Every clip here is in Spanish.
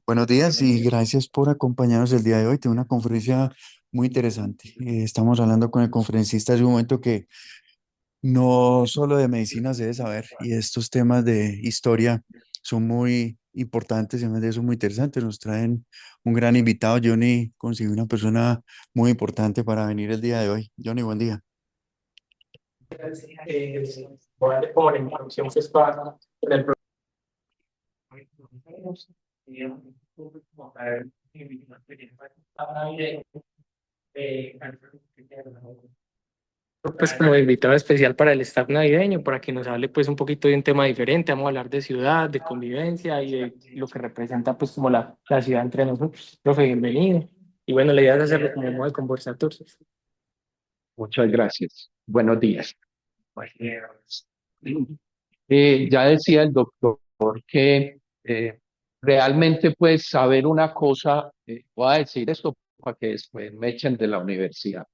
Buenos días y gracias por acompañarnos el día de hoy. Tengo una conferencia muy interesante. Estamos hablando con el conferencista hace un momento que no solo de medicina se debe saber y estos temas de historia son muy importantes y además de eso muy interesantes. Nos traen un gran invitado. Johnny consiguió una persona muy importante para venir el día de hoy. Johnny, buen día. eh, Voy a darle como la introducción que está en el pues como invitado especial para el staff navideño, para que nos hable pues un poquito de un tema diferente. Vamos a hablar de ciudad, de convivencia y de lo que representa pues como la ciudad entre nosotros. Profe, bienvenido. Y bueno, la idea es hacerlo como modo de conversatorio. Muchas gracias. Buenos días. Ya decía el doctor que realmente pues saber una cosa, voy a decir esto para que después me echen de la universidad.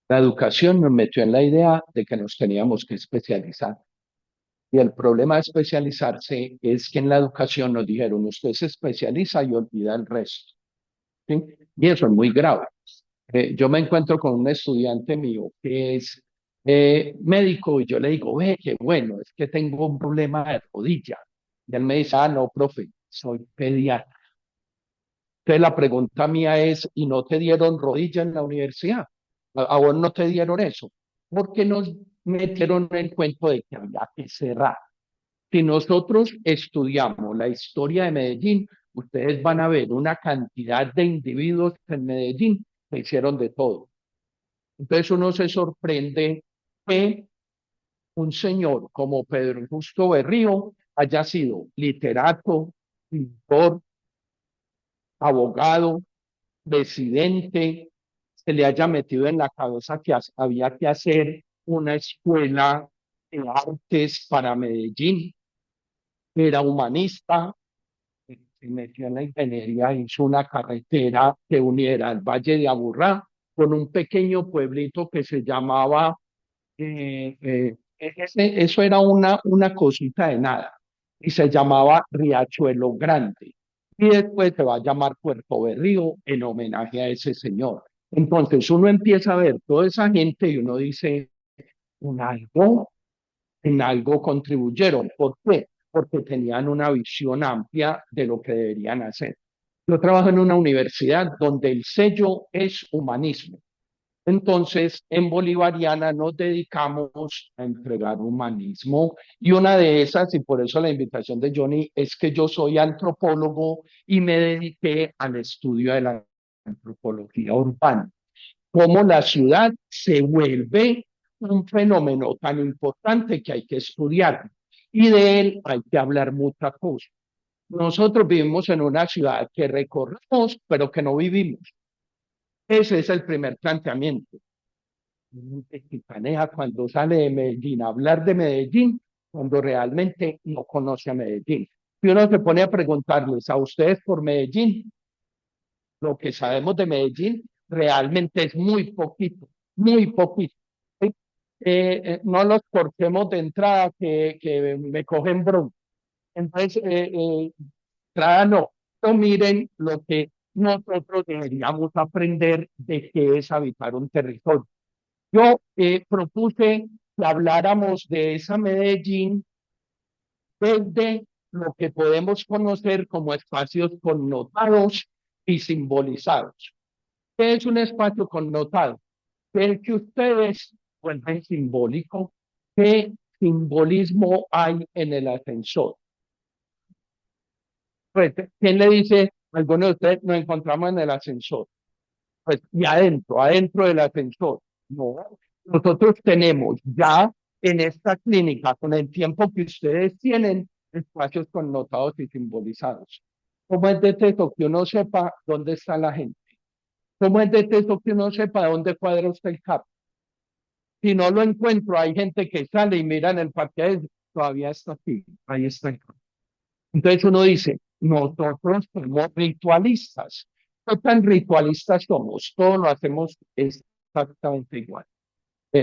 La educación nos metió en la idea de que nos teníamos que especializar. Y el problema de especializarse es que en la educación nos dijeron, usted se especializa y olvida el resto. ¿Sí? Y eso es muy grave. Yo me encuentro con un estudiante mío que es médico y yo le digo, ve, qué bueno, es que tengo un problema de rodilla. Y él me dice, ah, no, profe, soy pediatra. Entonces la pregunta mía es, ¿y no te dieron rodilla en la universidad? ¿A vos no te dieron eso? ¿Por qué nos metieron en el cuento de que había que cerrar? Si nosotros estudiamos la historia de Medellín, ustedes van a ver una cantidad de individuos en Medellín que hicieron de todo. Entonces uno se sorprende que un señor como Pedro Justo Berrío haya sido literato, pintor, abogado, presidente, se le haya metido en la cabeza que había que hacer una escuela de artes para Medellín, era humanista, se metió en la ingeniería, hizo una carretera que uniera el Valle de Aburrá con un pequeño pueblito que se llamaba eso era una cosita de nada y se llamaba Riachuelo Grande. Y después se va a llamar Puerto Berrío en homenaje a ese señor. Entonces uno empieza a ver toda esa gente y uno dice, en algo, en algo contribuyeron. ¿Por qué? Porque tenían una visión amplia de lo que deberían hacer. Yo trabajo en una universidad donde el sello es humanismo. Entonces, en Bolivariana nos dedicamos a entregar humanismo y una de esas, y por eso la invitación de Johnny, es que yo soy antropólogo y me dediqué al estudio de la antropología urbana, cómo la ciudad se vuelve un fenómeno tan importante que hay que estudiar y de él hay que hablar muchas cosas. Nosotros vivimos en una ciudad que recorremos, pero que no vivimos. Ese es el primer planteamiento que maneja cuando sale de Medellín, hablar de Medellín, cuando realmente no conoce a Medellín. Si uno se pone a preguntarles a ustedes por Medellín, lo que sabemos de Medellín realmente es muy poquito, muy poquito. ¿Sí? No los cortemos de entrada que me cogen bronca. Entonces, entrada no. Pero miren lo que nosotros deberíamos aprender de qué es habitar un territorio. Yo propuse que habláramos de esa Medellín desde lo que podemos conocer como espacios connotados y simbolizados. ¿Qué es un espacio connotado? El que ustedes vuelven simbólico. ¿Qué simbolismo hay en el ascensor? Pues, ¿quién le dice? Algunos de ustedes nos encontramos en el ascensor. Pues, y adentro del ascensor. No, nosotros tenemos ya en esta clínica, con el tiempo que ustedes tienen, espacios connotados y simbolizados. ¿Cómo es de eso que uno sepa dónde está la gente? ¿Cómo es de eso que uno sepa dónde cuadra usted el carro? Si no lo encuentro, hay gente que sale y mira en el parque, todavía está aquí, ahí está el carro. Entonces uno dice, nosotros somos ritualistas. ¿Qué tan ritualistas somos? Todo lo hacemos exactamente igual.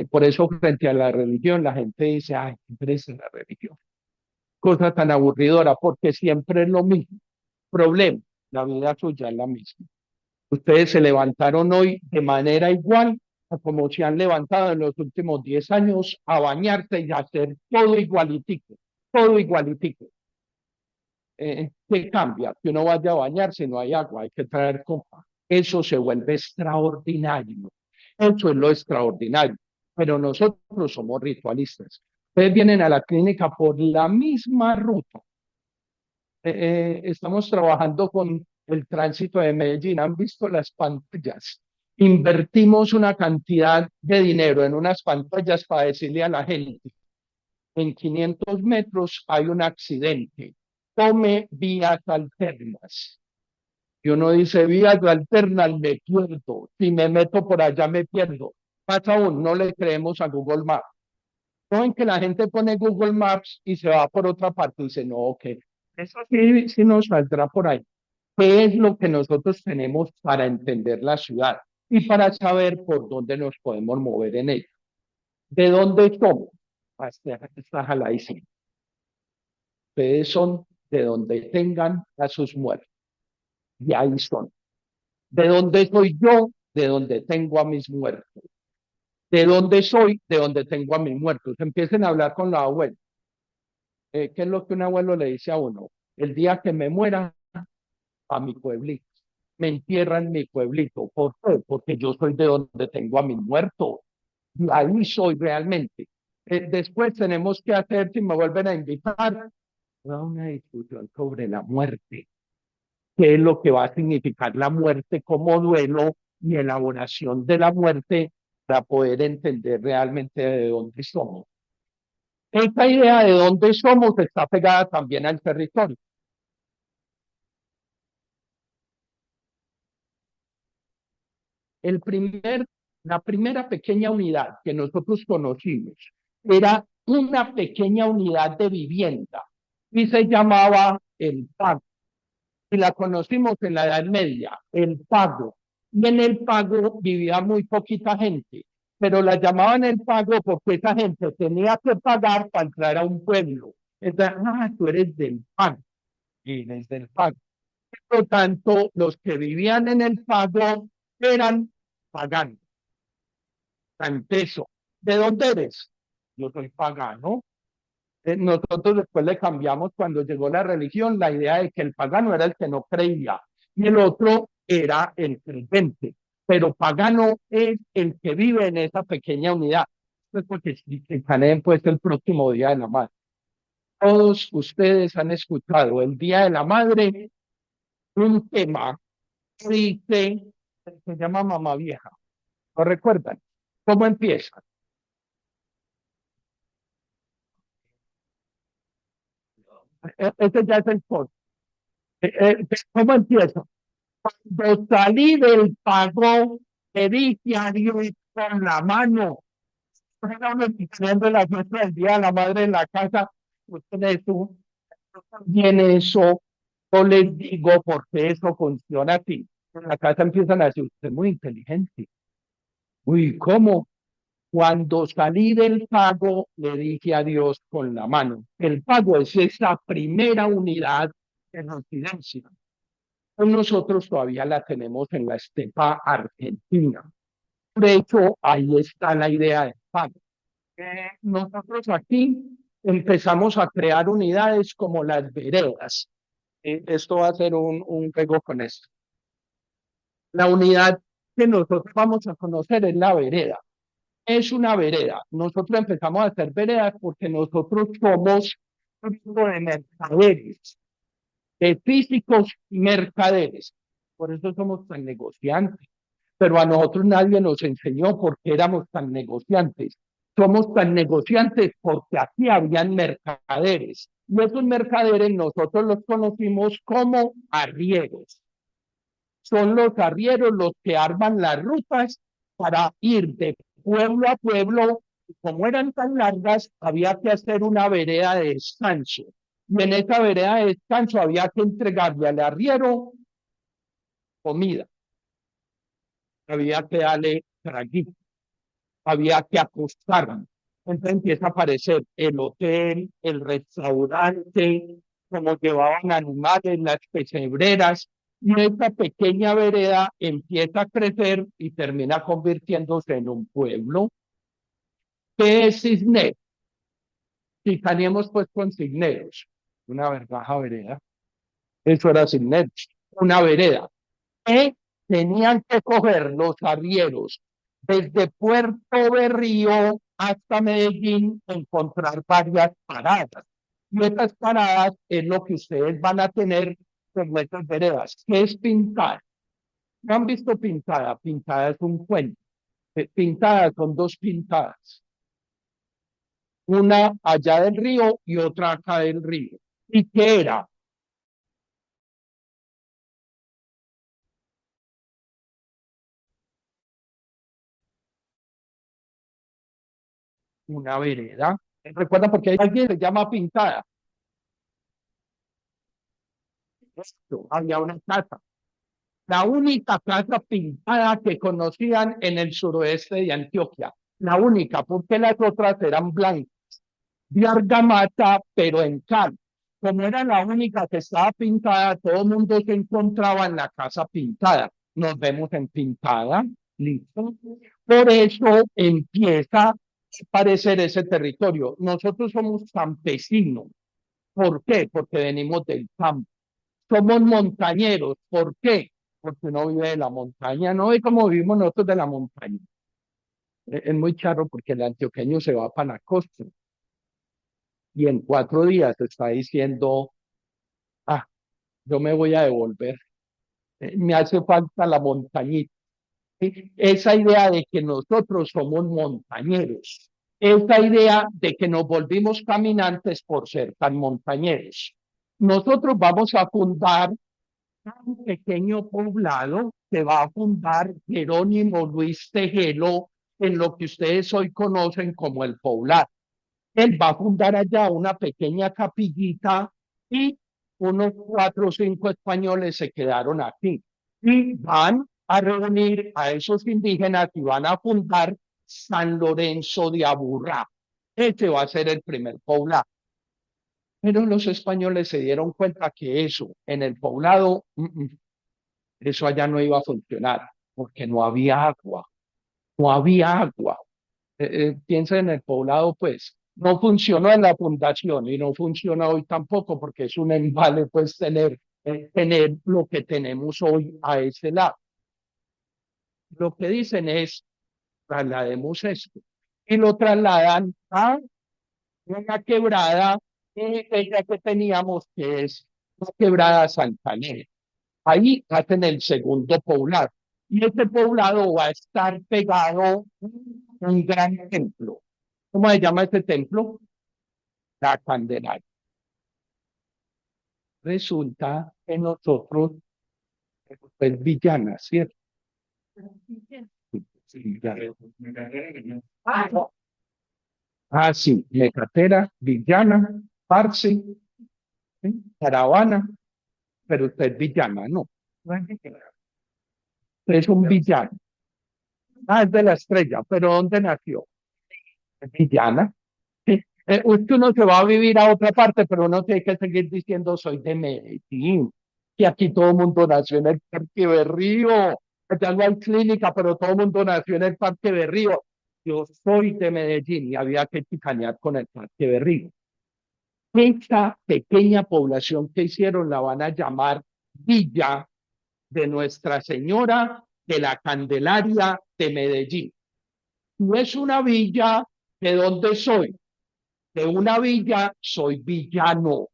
Por eso frente a la religión la gente dice, ay, qué pereza la religión. cosa tan aburridora, porque siempre es lo mismo. Problema, la vida suya es la misma. Ustedes se levantaron hoy de manera igual a como se han levantado en los últimos 10 años a bañarse y a hacer todo igualitico, todo igualitico. ¿Qué cambia? Que uno vaya a bañarse, no hay agua, hay que traer copa. Eso se vuelve extraordinario. Eso es lo extraordinario. Pero nosotros somos ritualistas. Ustedes vienen a la clínica por la misma ruta. Estamos trabajando con el tránsito de Medellín. ¿Han visto las pantallas? Invertimos una cantidad de dinero en unas pantallas para decirle a la gente, en 500 metros hay un accidente, tome vías alternas. Y uno dice, vías alternas, me pierdo. Si me meto por allá, me pierdo. Más aún, no le creemos a Google Maps. No en que la gente pone Google Maps y se va por otra parte y dice, no, ok, eso sí, sí nos saldrá por ahí. ¿Qué es lo que nosotros tenemos para entender la ciudad y para saber por dónde nos podemos mover en ella? ¿De dónde somos? Está jaladísimo. Ustedes son de donde tengan a sus muertos. Y ahí son. ¿De dónde soy yo? De donde tengo a mis muertos. ¿De dónde soy? De donde tengo a mis muertos. Empiecen a hablar con la abuela. ¿Qué es lo que un abuelo le dice a uno? El día que me muera, a mi pueblito. Me entierran en mi pueblito. ¿Por qué? Porque yo soy de donde tengo a mis muertos. Y ahí soy realmente. Después tenemos que hacer, si me vuelven a invitar, una discusión sobre la muerte. ¿Qué es lo que va a significar la muerte como duelo y elaboración de la muerte para poder entender realmente de dónde somos? Esta idea de dónde somos está pegada también al territorio. La primera pequeña unidad que nosotros conocimos era una pequeña unidad de vivienda y se llamaba el pago. Y la conocimos en la Edad Media, el pago. Y en el pago vivía muy poquita gente, pero la llamaban el pago porque esa gente tenía que pagar para entrar a un pueblo. Entonces, tú eres del pago, y eres del pago. Por lo tanto, los que vivían en el pago eran paganos, tan peso. ¿De dónde eres? Yo soy pagano. Nosotros después le cambiamos cuando llegó la religión la idea de que el pagano era el que no creía y el otro era el creyente, pero pagano es el que vive en esa pequeña unidad. Pues porque si Canén pues el próximo Día de la Madre. Todos ustedes han escuchado el Día de la Madre, un tema que dice, se llama Mamá Vieja. ¿Lo recuerdan? ¿Cómo empieza? Ese ya es el post. ¿Cómo empieza? Cuando salí del pago, le dije a Dios con la mano. Estamos teniendo la fiesta del Día de la Madre en la casa. Ustedes tú, también eso, yo les digo porque eso funciona así. En la casa empiezan a decir, usted es muy inteligente. Uy, ¿cómo? Cuando salí del pago, le dije a Dios con la mano. El pago es esa primera unidad de residencia. Nosotros todavía la tenemos en la estepa argentina. De hecho, ahí está la idea del pago. Nosotros aquí empezamos a crear unidades como las veredas. Esto va a ser un juego con esto. La unidad que nosotros vamos a conocer es la vereda. Es una vereda. Nosotros empezamos a hacer veredas porque nosotros somos un grupo de mercaderes, de físicos mercaderes. Por eso somos tan negociantes. Pero a nosotros nadie nos enseñó por qué éramos tan negociantes. Somos tan negociantes porque aquí habían mercaderes. Y esos mercaderes nosotros los conocimos como arrieros. Son los arrieros los que arman las rutas para ir de pueblo a pueblo. Como eran tan largas, había que hacer una vereda de descanso. Y en esa vereda de descanso había que entregarle al arriero comida, había que darle traguito, había que acostarlo. Entonces empieza a aparecer el hotel, el restaurante, como llevaban animales, las pesebreras, y esta pequeña vereda empieza a crecer y termina convirtiéndose en un pueblo. ¿Qué es Cisneros? Si salimos pues con Cisneros, una vergaja vereda, eso era Cisneros, una vereda. Que tenían que coger los arrieros desde Puerto Berrío hasta Medellín, encontrar varias paradas. Y estas paradas es lo que ustedes van a tener con estas veredas. ¿Qué es pintar? ¿No han visto pintada? Pintada es un cuento. Pintadas son dos pintadas. Una allá del río y otra acá del río. ¿Y qué era? Una vereda. ¿Recuerdan por qué alguien se llama pintada? Esto, había una casa, la única casa pintada que conocían en el suroeste de Antioquia, la única, porque las otras eran blancas, de argamasa, pero en cal. Como era la única que estaba pintada, todo el mundo se encontraba en la casa pintada. Nos vemos en pintada, listo. Por eso empieza a aparecer ese territorio. Nosotros somos campesinos. ¿Por qué? Porque venimos del campo. Somos montañeros. ¿Por qué? Porque uno vive de la montaña, no ve cómo vivimos nosotros de la montaña. Es muy charro porque el antioqueño se va para la costa y en 4 días está diciendo, ah, yo me voy a devolver, me hace falta la montañita. ¿Sí? Esa idea de que nosotros somos montañeros, esa idea de que nos volvimos caminantes por ser tan montañeros. Nosotros vamos a fundar un pequeño poblado que va a fundar Jerónimo Luis Tejelo en lo que ustedes hoy conocen como el Poblado. Él va a fundar allá una pequeña capillita y unos 4 o 5 españoles se quedaron aquí y van a reunir a esos indígenas y van a fundar San Lorenzo de Aburrá. Este va a ser el primer poblado. Pero los españoles se dieron cuenta que eso en el poblado, eso allá no iba a funcionar, porque no había agua, no había agua. Piensa en el poblado, pues, no funcionó en la fundación y no funciona hoy tampoco, porque es un embale, pues, tener lo que tenemos hoy a ese lado. Lo que dicen es, traslademos esto, y lo trasladan a una quebrada, ella que teníamos, que es la quebrada Santaner. Ahí hacen el segundo poblado. Y este poblado va a estar pegado a un gran templo. ¿Cómo se llama este templo? La Candelaria. Resulta que nosotros, pues Villana, ¿cierto? Sí, ah, no. Sí, Mecatera, Villana, Parce, ¿sí? Caravana, pero usted es Villana, no. Usted es un villano. Es de la estrella, pero ¿dónde nació? Es Villana. Sí. Usted no se va a vivir a otra parte, pero uno tiene que seguir diciendo soy de Medellín. Que aquí todo el mundo nació en el Parque Berrío. Allá no hay clínica, pero todo el mundo nació en el Parque Berrío. Yo soy de Medellín y había que chicanear con el Parque Berrío. Esta pequeña población que hicieron la van a llamar Villa de Nuestra Señora de la Candelaria de Medellín. No es una villa de donde soy. De una villa soy villano.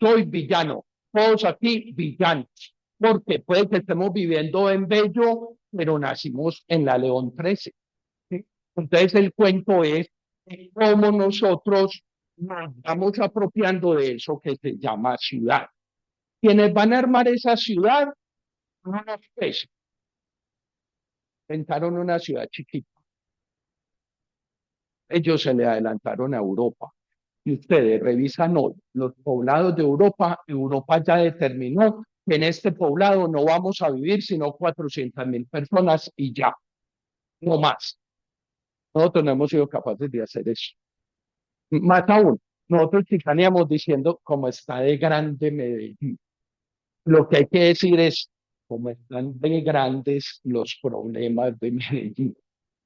Soy villano. Todos aquí villanos. Porque puede que estemos viviendo en Bello, pero nacimos en la León 13. ¿Sí? Entonces el cuento es cómo nosotros nos vamos apropiando de eso que se llama ciudad. Quienes van a armar esa ciudad, unos peces, inventaron una ciudad chiquita. Ellos se le adelantaron a Europa. Y ustedes revisan hoy los poblados de Europa, Europa ya determinó que en este poblado no vamos a vivir sino 400.000 personas y ya, no más. Nosotros no hemos sido capaces de hacer eso. Más aún, nosotros chicaneamos diciendo cómo está de grande Medellín. Lo que hay que decir es cómo están de grandes los problemas de Medellín,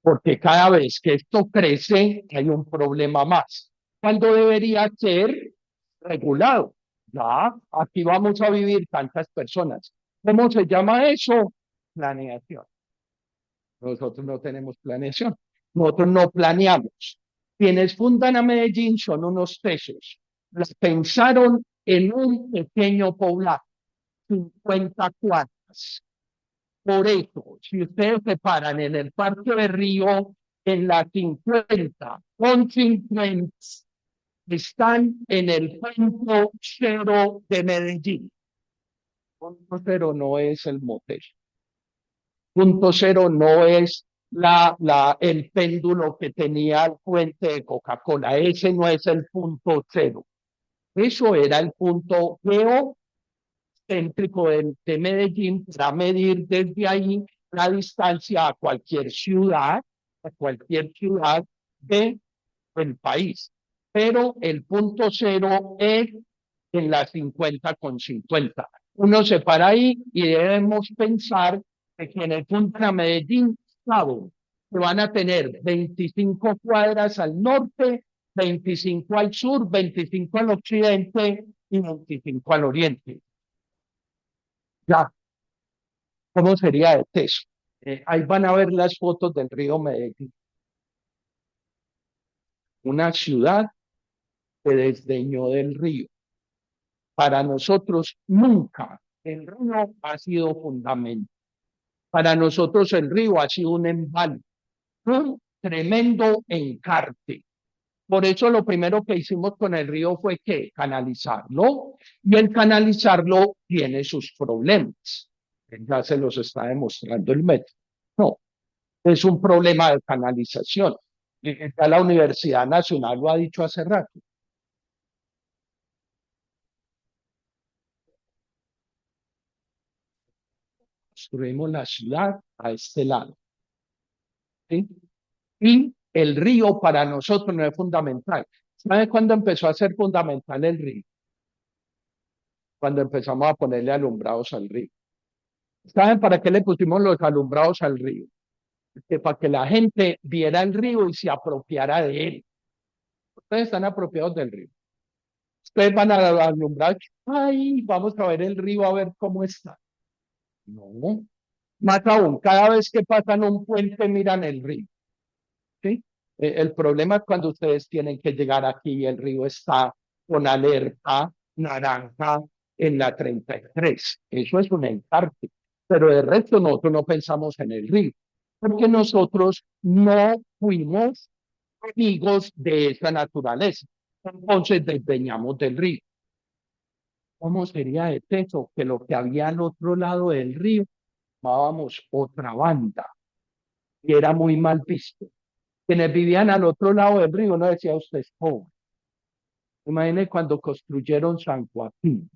porque cada vez que esto crece hay un problema más, cuando debería ser regulado. Ya, aquí vamos a vivir tantas personas. ¿Cómo se llama eso? Planeación. Nosotros no tenemos planeación. Nosotros no planeamos. Quienes fundan a Medellín son unos tesos. Las pensaron en un pequeño poblado, 50 cuadras. Por eso, si ustedes se paran en el Parque de Río, en la 50 con 50, están en el punto cero de Medellín. Punto cero no es el motel. Punto cero no es el péndulo que tenía el puente de Coca-Cola. Ese no es el punto cero. Eso era el punto geocéntrico de Medellín para medir desde ahí la distancia a cualquier ciudad del país. Pero el punto cero es en la 50 con 50. Uno se para ahí y debemos pensar que quienes fundan a Medellín saben que van a tener 25 cuadras al norte, 25 al sur, 25 al occidente y 25 al oriente. Ya, ¿cómo sería el texto? Ahí van a ver las fotos del río Medellín. Una ciudad que desdeñó del río. Para nosotros nunca el río ha sido fundamental. Para nosotros el río ha sido un embalo, un tremendo encarte. Por eso lo primero que hicimos con el río fue que canalizarlo, y el canalizarlo tiene sus problemas. Ya se los está demostrando el método. No, es un problema de canalización. Ya la Universidad Nacional lo ha dicho hace rato. Construimos la ciudad a este lado, ¿sí? Y el río para nosotros no es fundamental. ¿Sabe cuándo empezó a ser fundamental el río? Cuando empezamos a ponerle alumbrados al río. ¿Saben para qué le pusimos los alumbrados al río? Que para que la gente viera el río y se apropiara de él. Ustedes están apropiados del río. Ustedes van a alumbrar, ay, vamos a ver el río a ver cómo está. No, más aún, cada vez que pasan un puente miran el río. ¿Sí? El problema es cuando ustedes tienen que llegar aquí y el río está con alerta naranja en la 33. Eso es un encarte. Pero de resto nosotros no pensamos en el río, porque nosotros no fuimos amigos de esa naturaleza. Entonces desdeñamos del río. ¿Cómo sería de teso que lo que había al otro lado del río llamábamos otra banda y era muy mal visto? Quienes vivían al otro lado del río, no decía usted es pobre. Imagine cuando construyeron San Joaquín.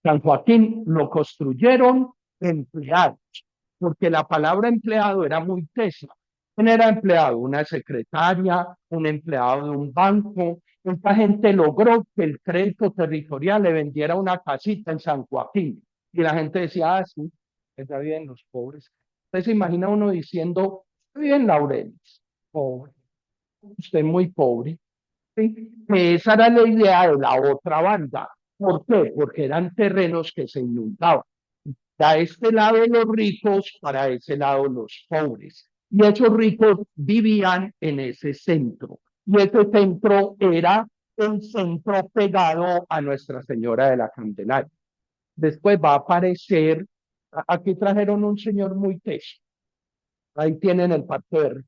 San Joaquín lo construyeron empleados, porque la palabra empleado era muy tesa. ¿Quién era empleado? Una secretaria, un empleado de un banco. Esta gente logró que el crédito territorial le vendiera una casita en San Joaquín. Y la gente decía, ah, sí, está bien, los pobres. Entonces se imagina uno diciendo, está bien, Laurelis, pobre, usted muy pobre. ¿Sí? Esa era la idea de la otra banda. ¿Por qué? Porque eran terrenos que se inundaban. A este lado los ricos, para ese lado los pobres. Y esos ricos vivían en ese centro. Y ese centro era el centro pegado a Nuestra Señora de la Candelaria. Después va a aparecer, aquí trajeron un señor muy teso. Ahí tienen el Parque Verde.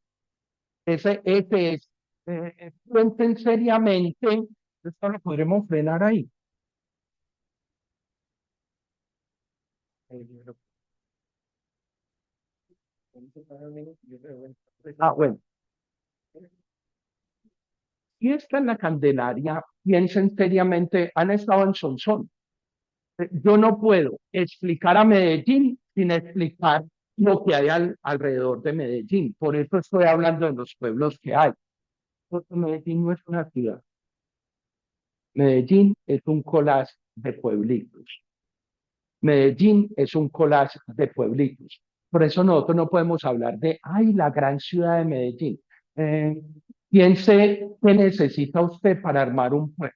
Ese es, cuenten seriamente, esto lo podremos frenar ahí. Ah, bueno. Y esta es la Candelaria, piensen seriamente, han estado en Sonsón. Yo no puedo explicar a Medellín sin explicar lo que hay alrededor de Medellín. Por eso estoy hablando de los pueblos que hay. Porque Medellín no es una ciudad. Medellín es un collage de pueblitos. Medellín es un collage de pueblitos. Por eso nosotros no podemos hablar de, ay, la gran ciudad de Medellín. Eh, Piense qué necesita usted para armar un pueblo.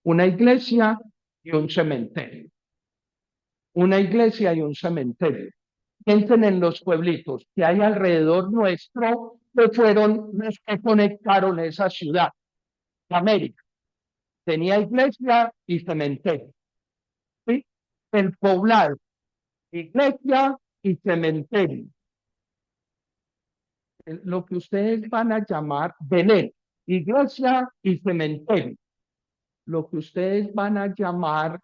Una iglesia y un cementerio. Una iglesia y un cementerio. Piensen en los pueblitos que hay alrededor nuestro, que fueron los que conectaron esa ciudad. América tenía iglesia y cementerio. ¿Sí? El poblado, iglesia y cementerio. Lo que ustedes van a llamar Belén, iglesia y cementerio. Lo que ustedes van a llamar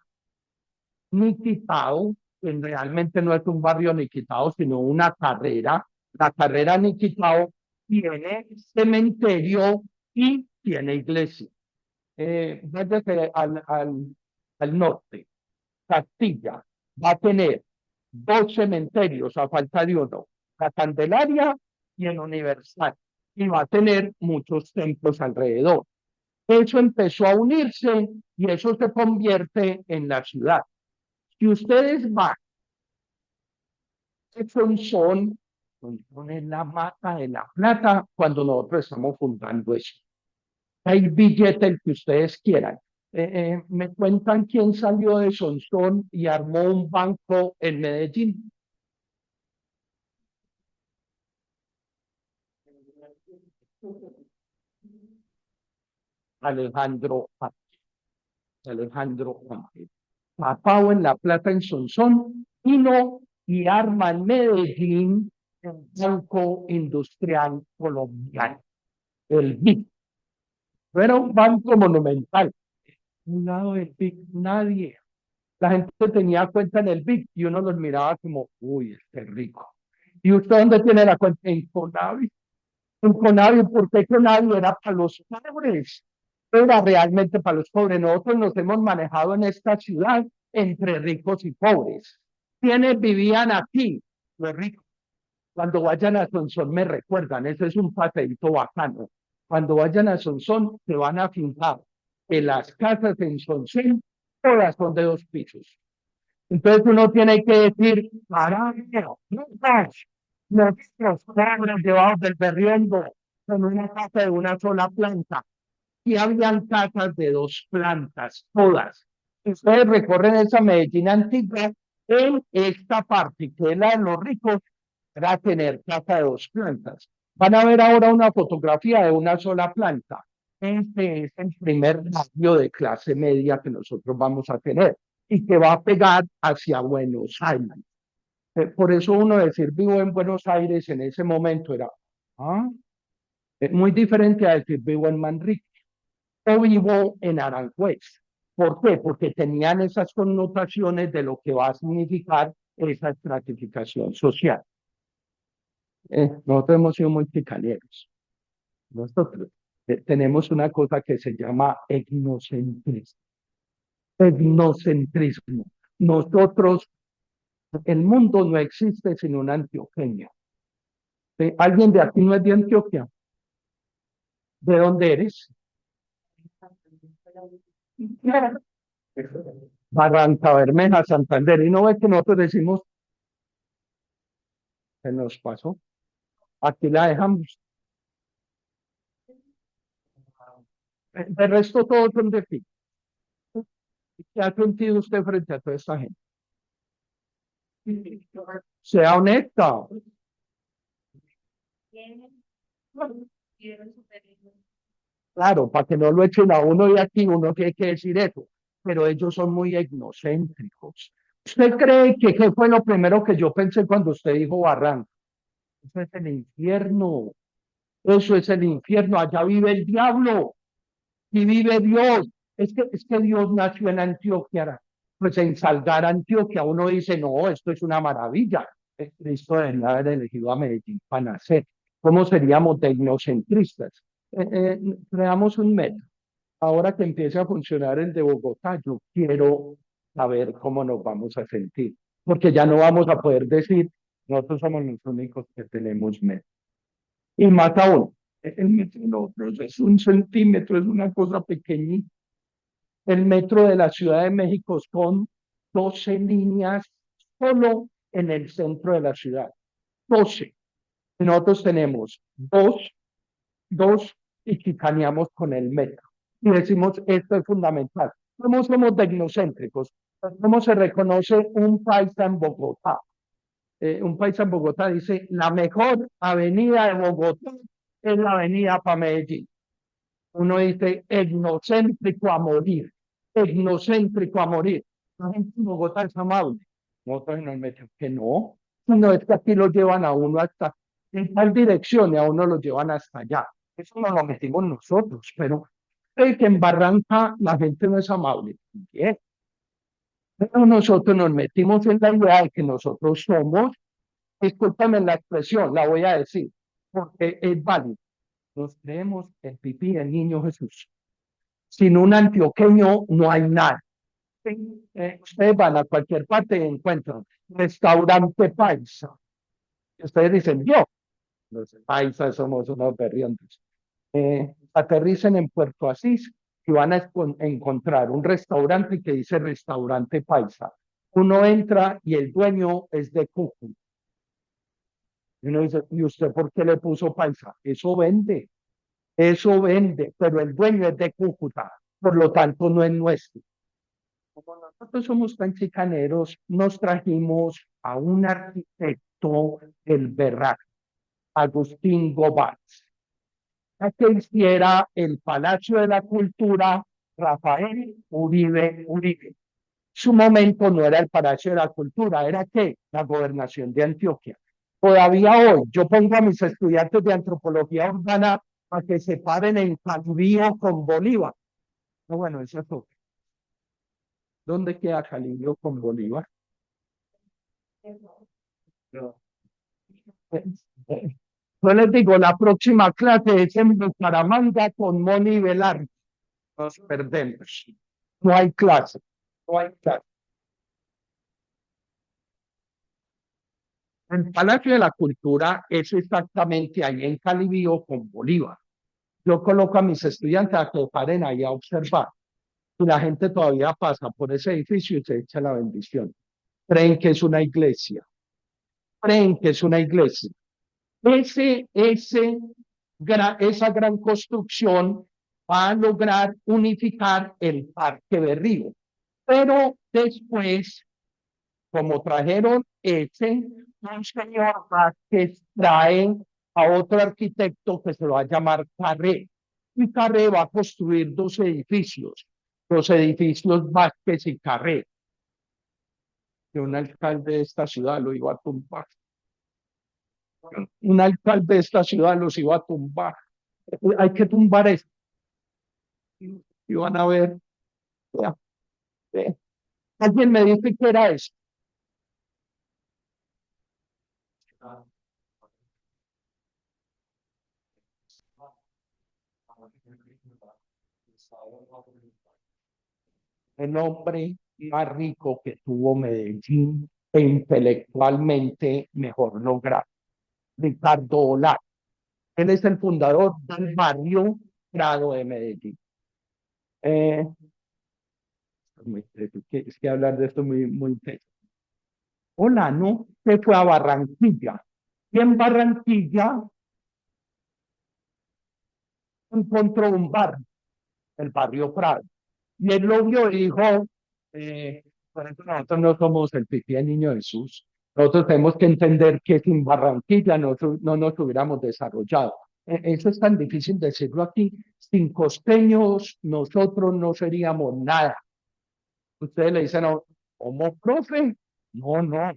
Niquitao, que realmente no es un barrio Niquitao, sino una carrera. La carrera Niquitao tiene cementerio y tiene iglesia. Desde al norte, Castilla va a tener dos cementerios a falta de uno, la Candelaria y el Universal, y va a tener muchos templos alrededor. Eso empezó a unirse y eso se convierte en la ciudad. Si ustedes van a Sonsón, en la Mata de la Plata, cuando nosotros estamos fundando eso. Hay billete el que ustedes quieran. Me cuentan quién salió de Sonsón y armó un banco en Medellín. Alejandro Alejandro Papao en La Plata, en Sonsón, vino y arma en Medellín el Banco Industrial Colombiano, el BIC. Era un banco monumental. Un lado del BIC, nadie. La gente tenía cuenta en el BIC y uno los miraba como, uy, este rico. ¿Y usted dónde tiene la cuenta? En Conavi. En Conavi, ¿por qué Conavi era para los pobres? Era realmente para los pobres. Nosotros nos hemos manejado en esta ciudad entre ricos y pobres. ¿Quiénes vivían aquí? Los ricos. Cuando vayan a Sonsón me recuerdan, ese es un paseíto bacano. Cuando vayan a Sonsón se van a fijar que las casas en Sonsón todas son de 2 pisos. Entonces uno tiene que decir, carajo, no más, nosotros pobres debajo del berriendo con una casa de una sola planta. Y habían casas de 2 plantas, todas. Ustedes recorren esa Medellín antigua, en esta parte, que es la de los ricos, era tener casa de 2 plantas. Van a ver ahora una fotografía de una sola planta. Este es el primer barrio de clase media que nosotros vamos a tener y que va a pegar hacia Buenos Aires. Por eso uno decir vivo en Buenos Aires en ese momento era muy diferente a decir vivo en Manrique o vivo en Aranjuez. ¿Por qué? Porque tenían esas connotaciones de lo que va a significar esa estratificación social. Nosotros hemos sido muy picaneros. Nosotros tenemos una cosa que se llama etnocentrismo. Etnocentrismo. Nosotros, el mundo no existe sin un antioqueño. ¿Alguien de aquí no es de Antioquia? ¿De dónde eres? Barranca Bermeja, Santander. Y no ve que nosotros decimos, se nos pasó. Aquí la dejamos. De resto, todos son de ti. ¿Qué ha sentido usted frente a toda esta gente? Sea honesta. Claro, para que no lo echen a uno y aquí uno tiene que decir eso, pero ellos son muy etnocéntricos. ¿Usted cree que qué fue lo primero que yo pensé cuando usted dijo Barranca? Eso es el infierno, eso es el infierno, allá vive el diablo y vive Dios. Es que Dios nació en Antioquia, pues en Salgar, Antioquia, uno dice, no, esto es una maravilla. Cristo debería haber elegido a Medellín para nacer. ¿Cómo seríamos tecnocentristas? Creamos un método. Ahora que empiece a funcionar el de Bogotá, yo quiero saber cómo nos vamos a sentir, porque ya no vamos a poder decir, nosotros somos los únicos que tenemos metro. Y más aún, el metro de nosotros es 1 centímetro, es una cosa pequeñita. El metro de la Ciudad de México son 12 líneas solo en el centro de la ciudad. 12. Nosotros tenemos dos y chicaneamos con el metro. Y decimos, esto es fundamental. ¿Cómo somos tecnocéntricos? ¿Cómo se reconoce un paisa en Bogotá? Un paisa en Bogotá dice, la mejor avenida de Bogotá es la avenida para Medellín. Uno dice, etnocéntrico a morir, etnocéntrico a morir. La gente en Bogotá es amable. Nosotros en el metro, que no, sino es que aquí lo llevan a uno hasta en tal dirección y a uno lo llevan hasta allá. Eso no lo metimos nosotros, pero creo que en Barranca la gente no es amable. Bien. Pero nosotros nos metimos en la idea de que nosotros somos, discúlpame la expresión, la voy a decir, porque es válido. Nos creemos el pipí del niño Jesús. Sin un antioqueño no hay nada. Ustedes van a cualquier parte y encuentran restaurante paisa. Y ustedes dicen, yo, los paisas somos unos berriondos. Aterricen en Puerto Asís y van a encontrar un restaurante que dice restaurante paisa. Uno entra y el dueño es de Cúcuta. Y uno dice, ¿y usted por qué le puso paisa? Eso vende, pero el dueño es de Cúcuta, por lo tanto no es nuestro. Como nosotros somos tan chicaneros, nos trajimos a un arquitecto del Berraco, Agustín Gobaz, a que hiciera el Palacio de la Cultura Rafael Uribe Uribe. Su momento no era el Palacio de la Cultura, era ¿qué? La gobernación de Antioquia. Todavía hoy, yo pongo a mis estudiantes de antropología urbana a que se paren en Calvío con Bolívar. No, bueno, eso es todo. ¿Dónde queda Calibio con Bolívar? No. Yo les digo, la próxima clase es en Bucaramanga con Moni Velarde. Nos perdemos. No hay clase. No hay clase. El Palacio de la Cultura es exactamente ahí en Calibio con Bolívar. Yo coloco a mis estudiantes a que paren ahí a observar. Y la gente todavía pasa por ese edificio y se echa la bendición. Creen que es una iglesia. Creen que es una iglesia. Esa gran construcción va a lograr unificar el Parque Berrío. Pero después, como trajeron un señor Vázquez trae a otro arquitecto que se lo va a llamar Carré. Y Carré va a construir dos edificios, los edificios Vázquez y Carré. Que un alcalde de esta ciudad lo iba a tumbar. Un alcalde de esta ciudad los iba a tumbar. Hay que tumbar esto. Y van a ver. Ya, alguien me dice que era eso. El hombre más rico que tuvo Medellín e intelectualmente mejor logrado, Ricardo Olar. Él es el fundador del barrio Prado de Medellín. Es que hablar de esto muy intenso. Olano se fue a Barranquilla y en Barranquilla encontró un barrio, el barrio Prado. Y él lo vio y dijo, por ejemplo, nosotros no somos el pipí del niño Jesús. Nosotros tenemos que entender que sin Barranquilla no nos hubiéramos desarrollado. Eso es tan difícil decirlo aquí. Sin costeños nosotros no seríamos nada. Ustedes le dicen, ¿cómo, profe? No, no.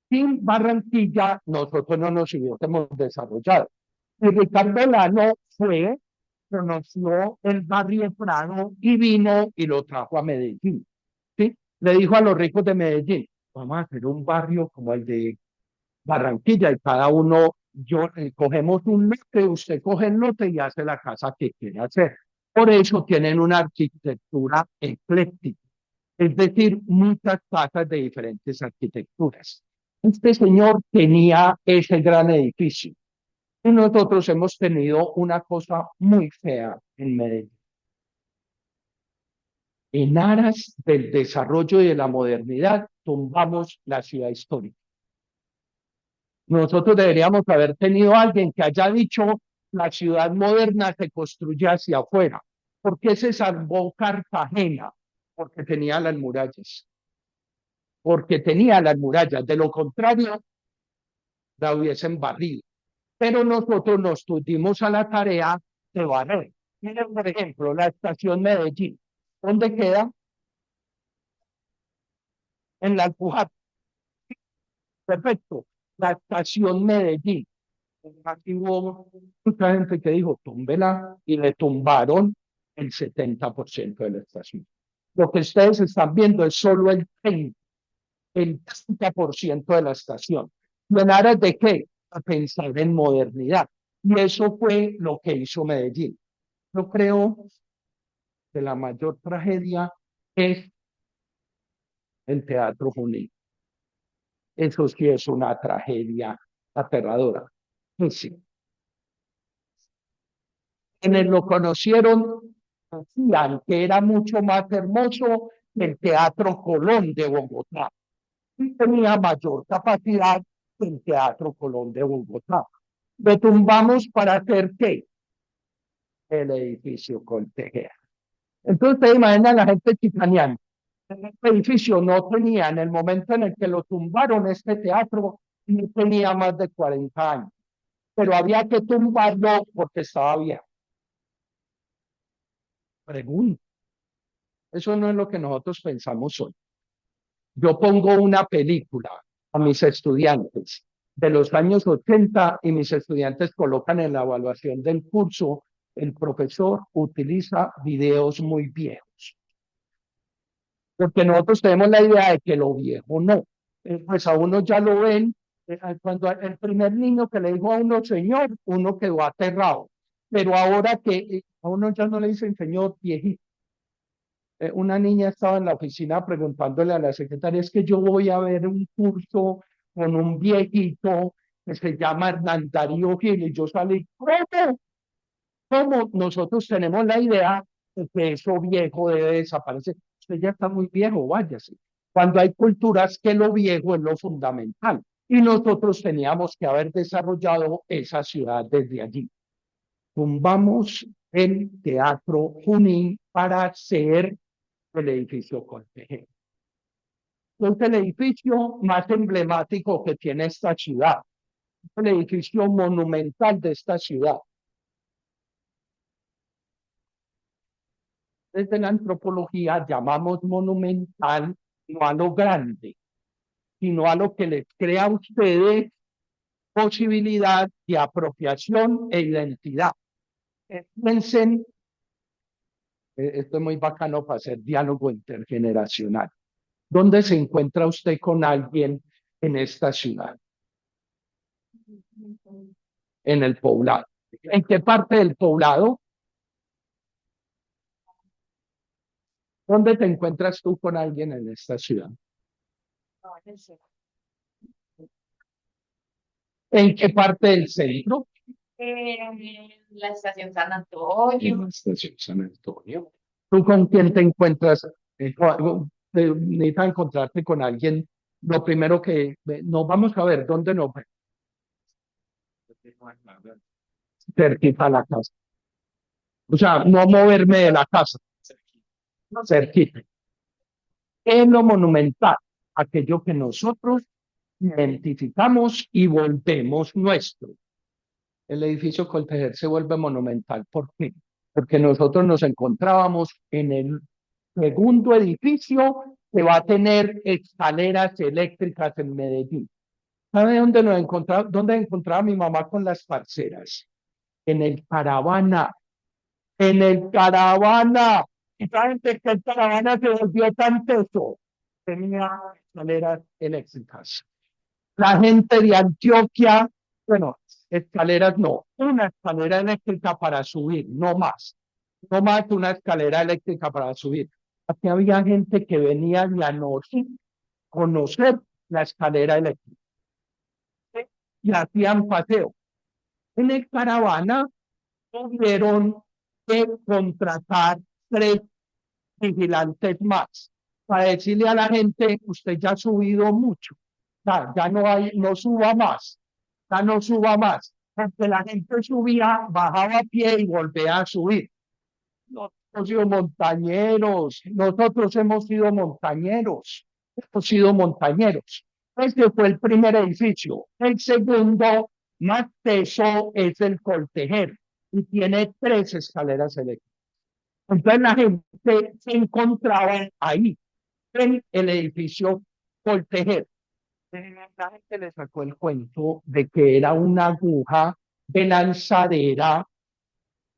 Sin Barranquilla nosotros no nos hubiésemos desarrollado. Y Ricardo Lano fue, conoció el barrio Prado y vino y lo trajo a Medellín. ¿Sí? Le dijo a los ricos de Medellín, vamos a hacer un barrio como el de Barranquilla y cada uno, cogemos un lote, usted coge el lote y hace la casa que quiere hacer. Por eso tienen una arquitectura ecléctica, es decir, muchas casas de diferentes arquitecturas. Este señor tenía ese gran edificio y nosotros hemos tenido una cosa muy fea en Medellín. en aras del desarrollo y de la modernidad, tumbamos la ciudad histórica. Nosotros deberíamos haber tenido a alguien que haya dicho, la ciudad moderna se construye hacia afuera. ¿Por qué se salvó Cartagena? Porque tenía las murallas. Porque tenía las murallas. De lo contrario, la hubiesen barrido. Pero nosotros nos tuvimos a la tarea de barrer. Miren, por ejemplo, la estación Medellín. ¿Dónde queda? En la Alpujarra. Perfecto. La estación Medellín. Aquí hubo mucha gente que dijo, túmbela, y le tumbaron el 70% de la estación. Lo que ustedes están viendo es solo el 30% de la estación. ¿Y en aras de qué? A pensar en modernidad. Y eso fue lo que hizo Medellín. Yo creo que la mayor tragedia es el Teatro Junín. Eso sí es una tragedia aterradora. Y sí. Quienes lo conocieron decían que era mucho más hermoso que el Teatro Colón de Bogotá y tenía mayor capacidad que el Teatro Colón de Bogotá. Lo tumbamos para hacer ¿qué? El edificio Coltejera. Entonces, te imaginas la gente chicaneando. Este edificio no tenía, en el momento en el que lo tumbaron, este teatro no tenía más de 40 años, pero había que tumbarlo porque estaba viejo. Pregunta. Eso no es lo que nosotros pensamos hoy. Yo pongo una película a mis estudiantes de los años 80 y mis estudiantes colocan en la evaluación del curso, el profesor utiliza videos muy viejos. Porque nosotros tenemos la idea de que lo viejo no. Pues a uno ya lo ven, cuando el primer niño que le dijo a uno señor, uno quedó aterrado. Pero ahora que a uno ya no le dicen señor viejito. Una niña estaba en la oficina preguntándole a la secretaria, es que yo voy a ver un curso con un viejito que se llama Hernán Darío Gil, y yo salí, ¿cómo? ¿Cómo? Nosotros tenemos la idea de que eso viejo debe desaparecer. Usted ya está muy viejo, váyase. Cuando hay culturas que lo viejo es lo fundamental. Y nosotros teníamos que haber desarrollado esa ciudad desde allí. Tumbamos el Teatro Junín para hacer el edificio Coltejera. Es el edificio más emblemático que tiene esta ciudad, el edificio monumental de esta ciudad. Desde la antropología llamamos monumental no a lo grande, sino a lo que les crea a ustedes posibilidad de apropiación e identidad. Piensen, esto es muy bacano para hacer diálogo intergeneracional. ¿Dónde se encuentra usted con alguien en esta ciudad? En el poblado. ¿En qué parte del poblado? ¿Dónde te encuentras tú con alguien en esta ciudad? ¿En qué parte del centro? En la estación San Antonio. En la estación San Antonio. ¿Tú con quién te encuentras? Necesitas encontrarte con alguien. Lo primero que nos vamos a ver, ¿dónde nos vemos? Cerquita a la casa. O sea, no moverme de la casa. Cerquita. En lo monumental, aquello que nosotros identificamos y volvemos nuestro. El edificio Coltejer se vuelve monumental. ¿Por qué? Porque nosotros nos encontrábamos en el segundo edificio que va a tener escaleras eléctricas en Medellín. ¿Sabe dónde nos encontraba? ¿Dónde encontraba mi mamá con las parceras? En el Caravana. En el Caravana. ¿Y saben que el Caravana se volvió tan teso? Tenía escaleras eléctricas. La gente de Antioquia, bueno, escaleras no, una escalera eléctrica para subir, no más. No más una escalera eléctrica para subir. Aquí había gente que venía de anoche conocer la escalera eléctrica. ¿Sí? Y hacían paseo. En el Caravana tuvieron que contratar 3 vigilantes más, para decirle a la gente, usted ya ha subido mucho, ya no hay, no suba más, ya no suba más, porque la gente subía, bajaba a pie y volvía a subir. Nosotros hemos sido montañeros, nosotros hemos sido montañeros. Este fue el primer edificio. El segundo, más teso, es el Coltejer y tiene 3 escaleras eléctricas. Entonces la gente se encontraba ahí, en el edificio Coltejer. La gente le sacó el cuento de que era una aguja de lanzadera.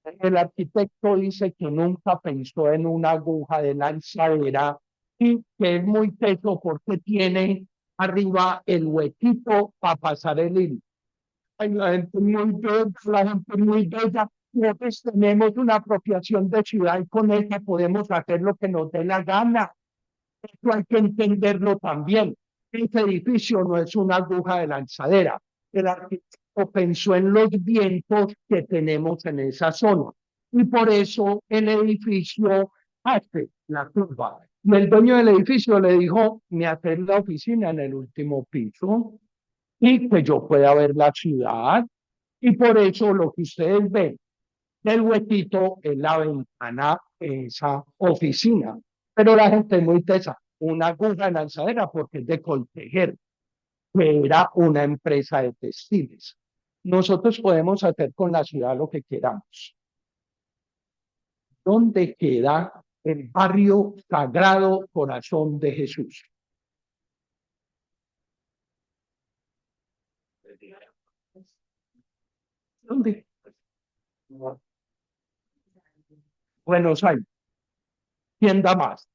El arquitecto dice que nunca pensó en una aguja de lanzadera y que es muy teso porque tiene arriba el huequito para pasar el hilo. Ay, la gente muy bella, la gente muy bella. Nosotros tenemos una apropiación de ciudad y con ella podemos hacer lo que nos dé la gana. Esto hay que entenderlo también. Este edificio no es una aguja de lanzadera. El arquitecto pensó en los vientos que tenemos en esa zona. Y por eso el edificio hace la curva. Y el dueño del edificio le dijo, me haces la oficina en el último piso y que yo pueda ver la ciudad. Y por eso lo que ustedes ven del huequito es la ventana de esa oficina. Pero la gente es muy tesa, una aguja de lanzadera porque es de Coltejer, que era una empresa de textiles. Nosotros podemos hacer con la ciudad lo que queramos. ¿Dónde queda el barrio Sagrado Corazón de Jesús? ¿Dónde? Buenos Aires. ¿Quién da más?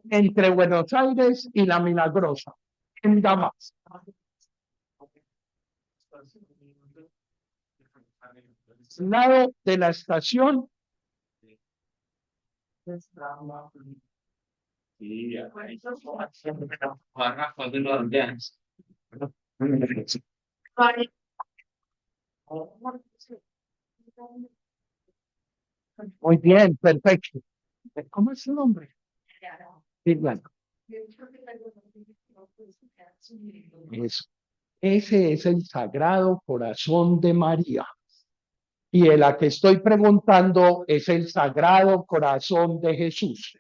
Entre Buenos Aires y La Milagrosa. ¿Quién da más? Al lado de la estación. Muy bien, perfecto. ¿Cómo es su nombre? Sí, bueno, eso. Ese es el Sagrado Corazón de María. Y el a que estoy preguntando es el Sagrado Corazón de Jesús.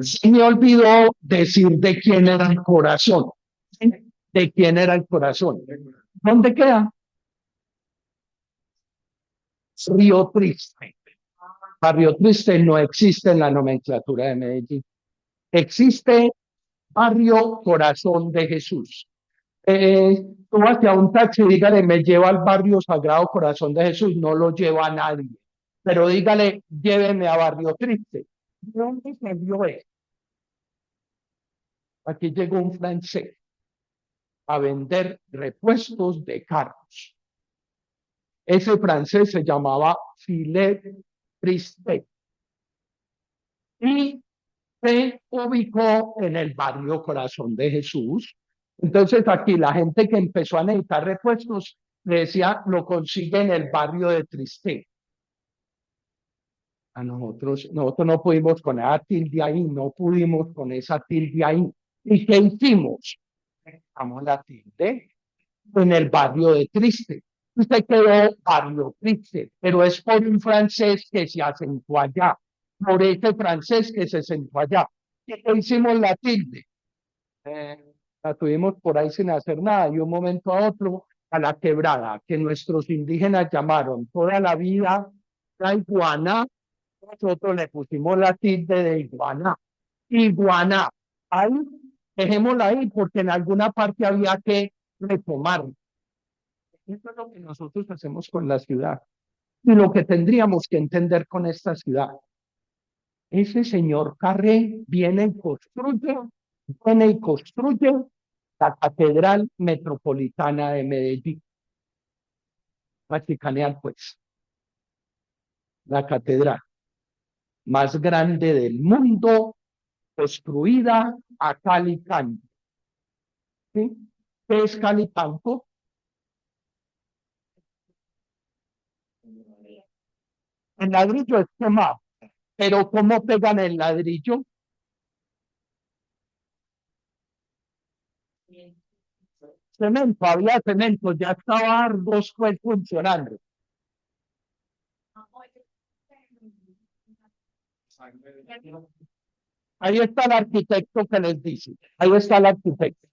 Se me olvidó decir de quién era el corazón. ¿De quién era el corazón? ¿Dónde queda? Río Triste. Barrio Triste no existe en la nomenclatura de Medellín. Existe Barrio Corazón de Jesús. Tú vas a un taxi y dígale, me lleva al barrio Sagrado Corazón de Jesús, no lo lleva a nadie. Pero dígale, lléveme a Barrio Triste. ¿De dónde salió eso? Aquí llegó un francés a vender repuestos de carros. Ese francés se llamaba Philippe Triste y se ubicó en el barrio Corazón de Jesús. Entonces aquí la gente que empezó a necesitar repuestos le decía, lo consigue en el barrio de Triste. A nosotros no pudimos con esa tilde ahí, no pudimos con esa tilde ahí. ¿Y qué hicimos? Dejamos la tilde en el barrio de Triste. Usted quedó barrio Triste, pero es por un francés que se asentó allá, por ese francés que se sentó allá. ¿Y qué hicimos la tilde? La tuvimos por ahí sin hacer nada y un momento a otro a la quebrada que nuestros indígenas llamaron toda la vida la iguana, nosotros le pusimos la tilde de iguana. Iguana, ahí, dejémosla ahí porque en alguna parte había que retomar. Eso es lo que nosotros hacemos con la ciudad y lo que tendríamos que entender con esta ciudad. Ese señor Carré viene y construye la Catedral Metropolitana de Medellín. Vaticanean pues, la catedral más grande del mundo, construida a cal y canto. ¿Sí? ¿Qué es cal y canto? El ladrillo es quemado, pero ¿cómo pegan el ladrillo? Cemento, había cemento, ya estaba Argos pues funcionando. Ahí está el arquitecto que les dice, ahí está el arquitecto.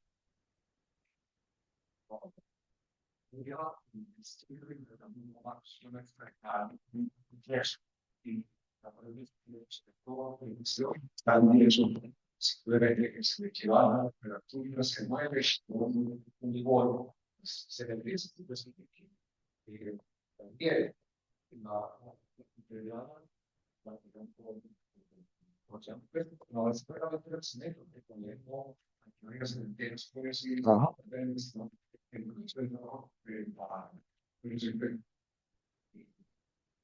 Ajá.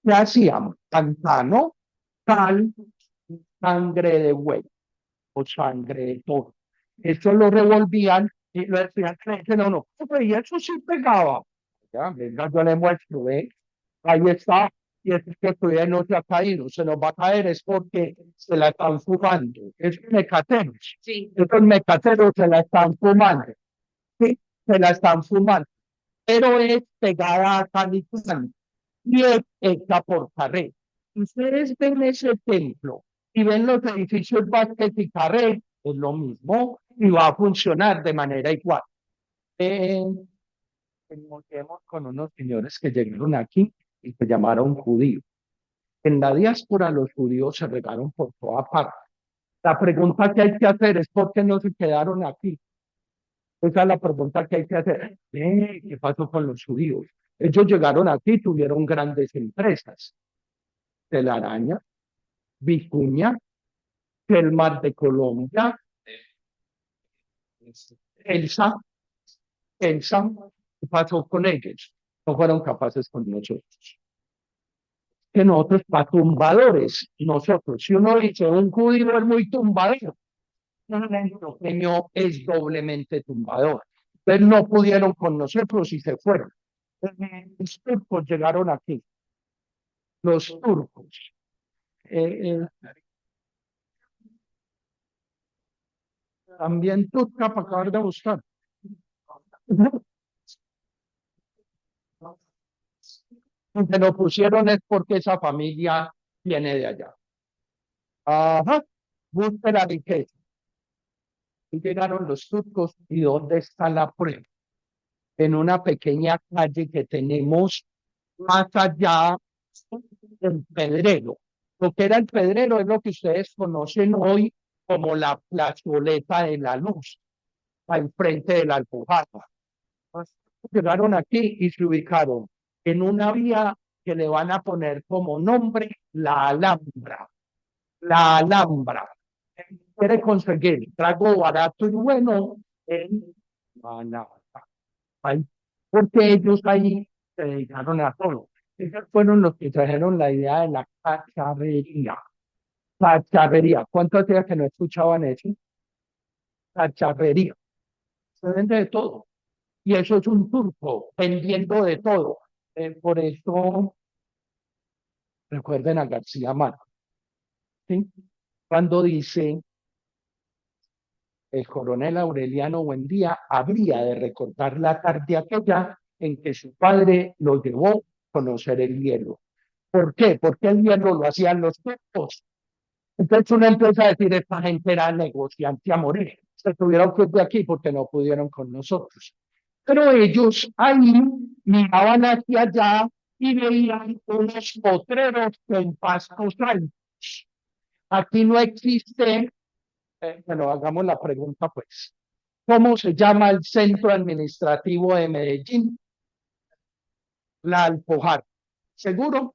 ¿Qué hacíamos? Pantano, sal, sangre de buey o sangre de toro. Eso lo revolvían y lo decían, no, no, y eso sí pegaba. Ya, venga, yo le muestro, ¿ve? Ahí está. Y es que todavía no se ha caído, se nos va a caer es porque se la están fumando. Es mecateros. Sí. Esos mecateros se la están fumando. Sí, se la están fumando. Pero es pegada a Calitlán y es hecha por Carré. Ustedes ven ese templo y ven los edificios Vázquez y Carré, es lo mismo y va a funcionar de manera igual. Nos con unos señores que llegaron aquí y se llamaron judíos. En la diáspora los judíos se regaron por toda parte. La pregunta que hay que hacer es ¿por qué no se quedaron aquí? Esa es la pregunta que hay que hacer. ¿Qué pasó con los judíos? Ellos llegaron aquí, tuvieron grandes empresas. Telaraña, Vicuña, el Mar de Colombia, Elsa, Elsa, ¿qué pasó con ellos? No fueron capaces con nosotros. Que nosotros para tumbadores, nosotros, si uno dice un judío es muy tumbador, nuestro premio es doblemente tumbador. Pero no pudieron con nosotros y se fueron. Los turcos llegaron aquí, los turcos. También turca para acabar de buscar. Que lo pusieron es porque esa familia viene de allá. Ajá, busque la riqueza. Y llegaron los turcos y ¿dónde está la prueba? En una pequeña calle que tenemos más allá del Pedrero. Lo que era el Pedrero es lo que ustedes conocen hoy como la plazoleta de la luz, enfrente de la Alpujarra. Llegaron aquí y se ubicaron en una vía que le van a poner como nombre la Alhambra. La Alhambra. Quiere conseguir trago barato y bueno en Manhattan. Porque ellos ahí se dedicaron a todo. Ellos fueron los que trajeron la idea de la cacharrería. Cacharrería. ¿Cuánto hacía que no escuchaban eso? Cacharrería. Se vende de todo. Y eso es un turco vendiendo de todo. Por eso recuerden a García Márquez, ¿sí? Cuando dice el coronel Aureliano Buendía habría de recordar la tarde aquella en que su padre lo llevó a conocer el hielo. ¿Por qué? Porque el hielo lo hacían los turcos. Entonces uno empieza a decir, esta gente era negociante a morir. Se tuvieron que ir de aquí porque no pudieron con nosotros. Pero ellos ahí miraban hacia allá y veían unos potreros con pastos altos. Aquí no existe, bueno, hagamos la pregunta pues. ¿Cómo se llama el centro administrativo de Medellín? La Alpujarra. ¿Seguro?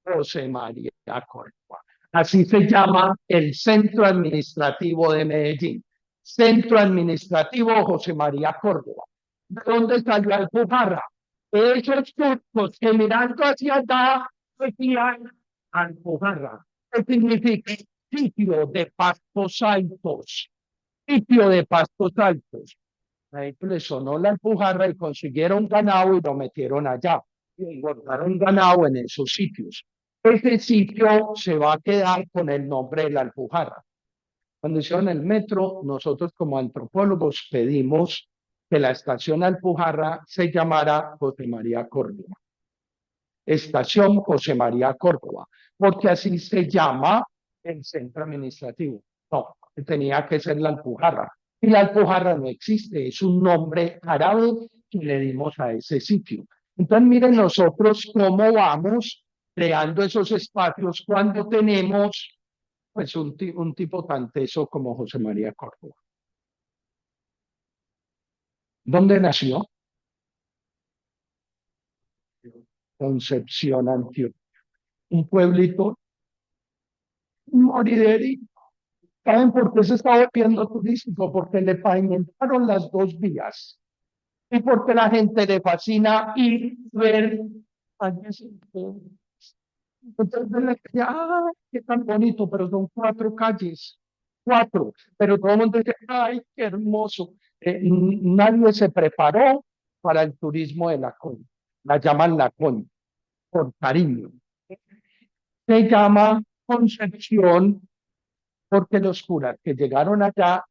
José María Córdoba. Así se llama el centro administrativo de Medellín. Centro administrativo José María Córdoba. ¿De dónde salió Alpujarra? Esos turcos que mirando hacia allá decían Alpujarra. ¿Qué significa? Sitio de pastos altos. Sitio de pastos altos. Ahí le sonó la alpujarra y consiguieron ganado y lo metieron allá. Y engordaron ganado en esos sitios. Ese sitio se va a quedar con el nombre de la alpujarra. Cuando hicieron el metro, nosotros como antropólogos pedimos que la estación Alpujarra se llamara José María Córdoba. Estación José María Córdoba, porque así se llama el centro administrativo. No, tenía que ser la Alpujarra. Y la Alpujarra no existe, es un nombre árabe que le dimos a ese sitio. Entonces, miren nosotros cómo vamos creando esos espacios cuando tenemos pues un tipo tan teso como José María Córdoba. ¿Dónde nació? Concepción, Antioquia. Un pueblito moridero. ¿Saben por qué se está volviendo turístico? Porque le pavimentaron las dos vías y porque la gente le fascina ir, ver. Entonces, ¡ay, qué tan bonito! Pero son 4 calles, 4. Pero todo el mundo dice, ¡ay, qué hermoso! Nadie se preparó para el turismo de la Coña. La llaman la Coña, por cariño. Se llama Concepción porque los curas que llegaron allá,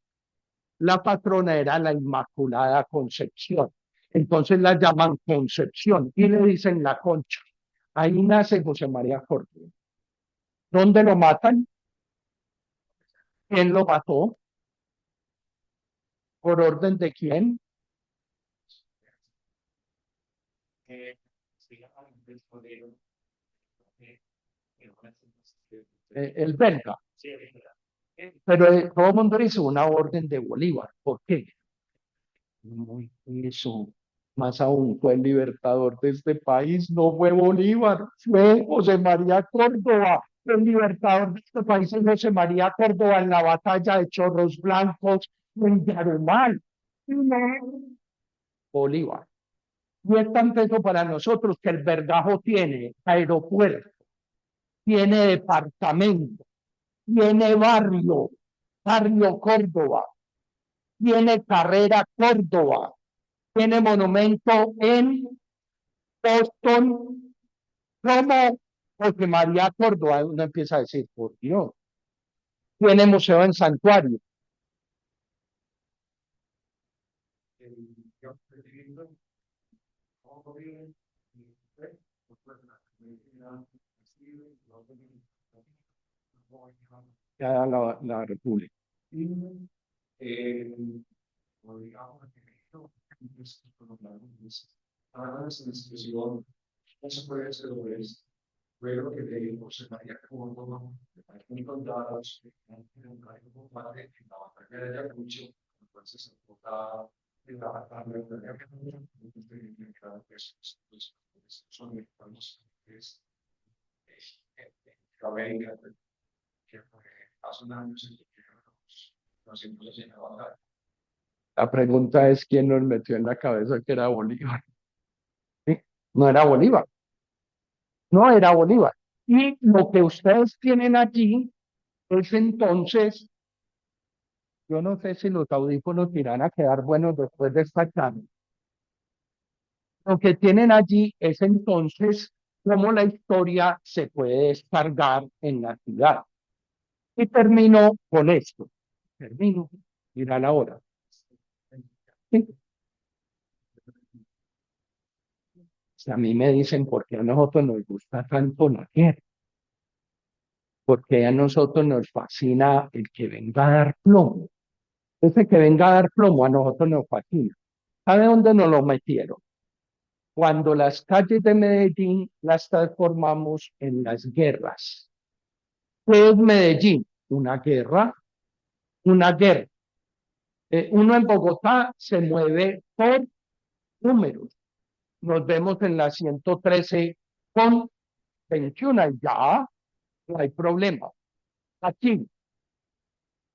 la patrona era la Inmaculada Concepción. Entonces la llaman Concepción y le dicen la Concha. Ahí nace José María Córdoba. ¿Dónde lo matan? ¿Quién lo mató? ¿Por orden de quién? El belga. Pero todo el mundo hizo una orden de Bolívar. ¿Por qué? Muy eso. Más aún fue el libertador de este país, no fue Bolívar, fue José María Córdoba. El libertador de este país es José María Córdoba en la batalla de Chorros Blancos en Yarumal. No, Bolívar. Y es tan teso para nosotros que el Vergajo tiene aeropuerto, tiene departamento, tiene barrio, barrio Córdoba, tiene carrera Córdoba, tiene monumento en Boston, como José María Córdoba. Uno empieza a decir, por Dios, tiene museo en Santuario. Ya la República. Luego que leímos se María Córdoba, aquí contados, en la batalla de Ayacucho, entonces en la batalla de Ayacucho, son mexicanos, es América, que hace un año se nos impulsó en la batalla. La pregunta es quién nos metió en la cabeza que era Bolívar. ¿Sí? No era Bolívar, no era Bolívar. Y lo que ustedes tienen allí es entonces, yo no sé si los audífonos irán a quedar buenos después de esta charla. Lo que tienen allí es entonces cómo la historia se puede descargar en la ciudad. Y termino con esto. Termino. Mira la hora. ¿Sí? Si a mí me dicen por qué a nosotros nos gusta tanto la guerra, porque a nosotros nos fascina el que venga a dar plomo. Ese que venga a dar plomo a nosotros nos fascina. ¿Sabe dónde nos lo metieron? Cuando las calles de Medellín las transformamos en las guerras. ¿Qué es Medellín? Una guerra, una guerra. Uno en Bogotá se mueve por números. Nos vemos en la 113 con 21 y ya no hay problema. Aquí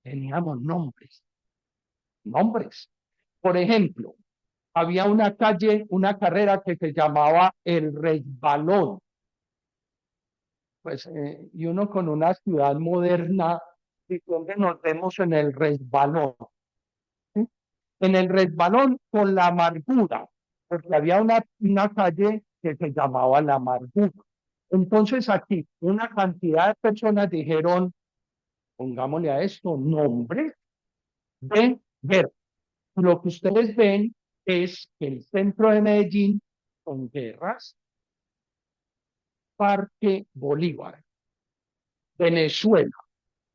teníamos nombres, nombres. Por ejemplo, había una calle, una carrera que se llamaba El Resbalón. Pues, y uno con una ciudad moderna, y donde nos vemos en El Resbalón. ¿Sí? en el resbalón con la amargura, porque había una calle que se llamaba la amargura. Entonces aquí una cantidad de personas dijeron, pongámosle a esto nombre de guerra. Lo que ustedes ven es que el centro de Medellín son guerras, Parque Bolívar, Venezuela,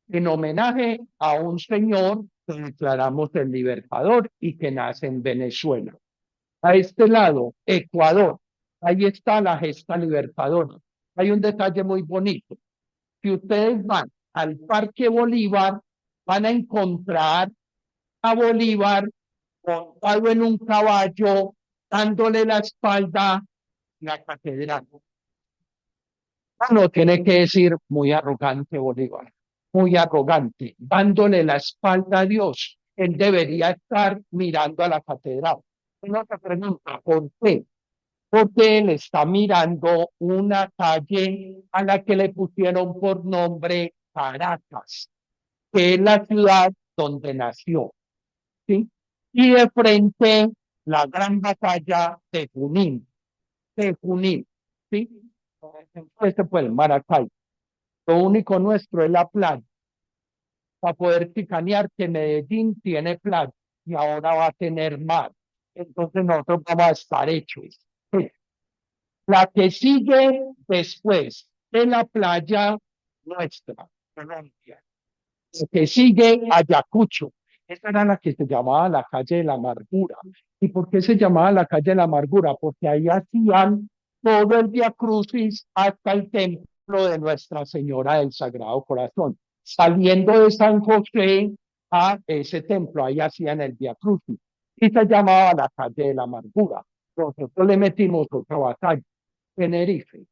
en homenaje a un señor que declaramos el libertador y que nace en Venezuela. A este lado, Ecuador, ahí está la gesta libertadora. Hay un detalle muy bonito. Si ustedes van al Parque Bolívar, van a encontrar a Bolívar montado en un caballo, dándole la espalda a la catedral. No tiene que decir muy arrogante Bolívar, muy arrogante, dándole la espalda a Dios. Él debería estar mirando a la catedral. Uno se pregunta, ¿por qué? Porque él está mirando una calle a la que le pusieron por nombre Caracas, que es la ciudad donde nació, ¿sí? Y de frente la gran batalla de Junín, ¿sí? Este fue el Maracay. Lo único nuestro es la playa. Para poder chicanear que Medellín tiene playa y ahora va a tener mar. Entonces nosotros vamos a estar hechos. Sí. La que sigue después de la playa nuestra, Colombia. La que sigue Ayacucho. Esa era la que se llamaba la calle de la amargura. ¿Y por qué se llamaba la calle de la amargura? Porque ahí hacían todo el Vía Crucis hasta el templo de Nuestra Señora del Sagrado Corazón. Saliendo de San José a ese templo, ahí hacían el Vía Crucis. Y se llamaba la calle de la amargura. Nosotros le metimos otra batalla, Tenerife.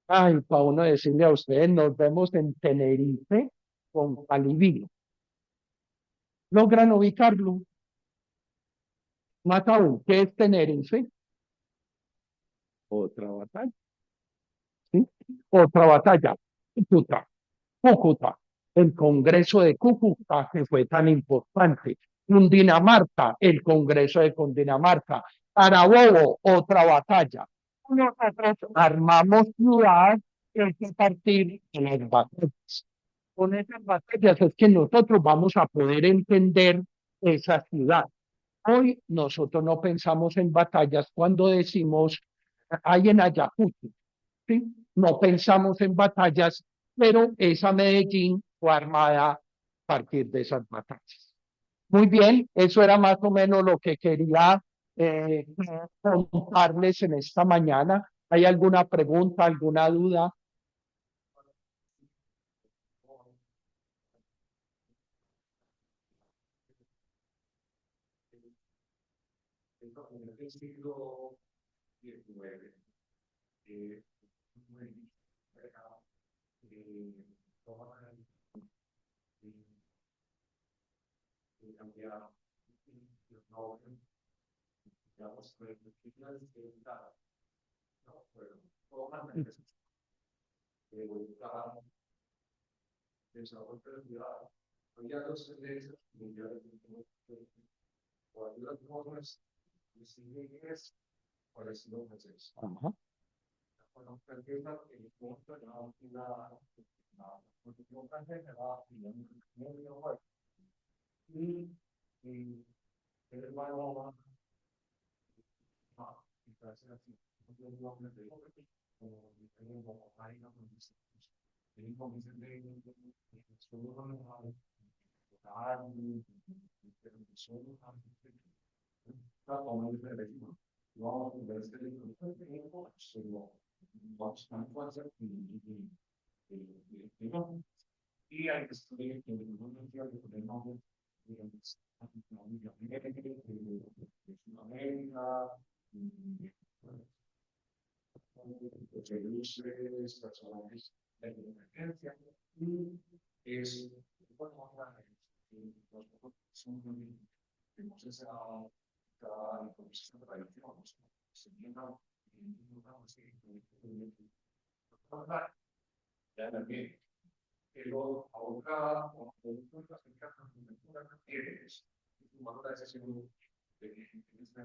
Ay, para uno decirle a ustedes, nos vemos en Tenerife con Calivino. ¿Logran ubicarlo? Más aún, ¿qué es Tenerife? Otra batalla, ¿sí? Otra batalla, Cúcuta, Cúcuta, el Congreso de Cúcuta, que fue tan importante. Cundinamarca, el Congreso de Cundinamarca. Carabobo, otra batalla. Nosotros armamos ciudad y hay que partir de las batallas. Con esas batallas es que nosotros vamos a poder entender esa ciudad. Hoy nosotros no pensamos en batallas cuando decimos hay en Ayacucho, ¿sí? No pensamos en batallas, pero esa Medellín fue armada a partir de esas batallas. Muy bien, eso era más o menos lo que quería eh, contarles en esta mañana. ¿Hay alguna pregunta, alguna duda? En el siglo XIX, eh, toman cambiar los nombres, digamos, por ejemplo, no, pero toman que buscar desarrollo de la ciudad, ya los tendencias mundiales o algunas normas que siguen es parecido a eso. Ajá. Bueno, porque la punto de la posición tan general y el hermano entonces así como hay una condición y hay que estudiar que el mundo entero que podemos ilustres, personajes de la emergencia, y es bueno, nosotros tenemos esa información tradición, ya también pero ahora, como productos de la cultura, tomando la decisión de que esta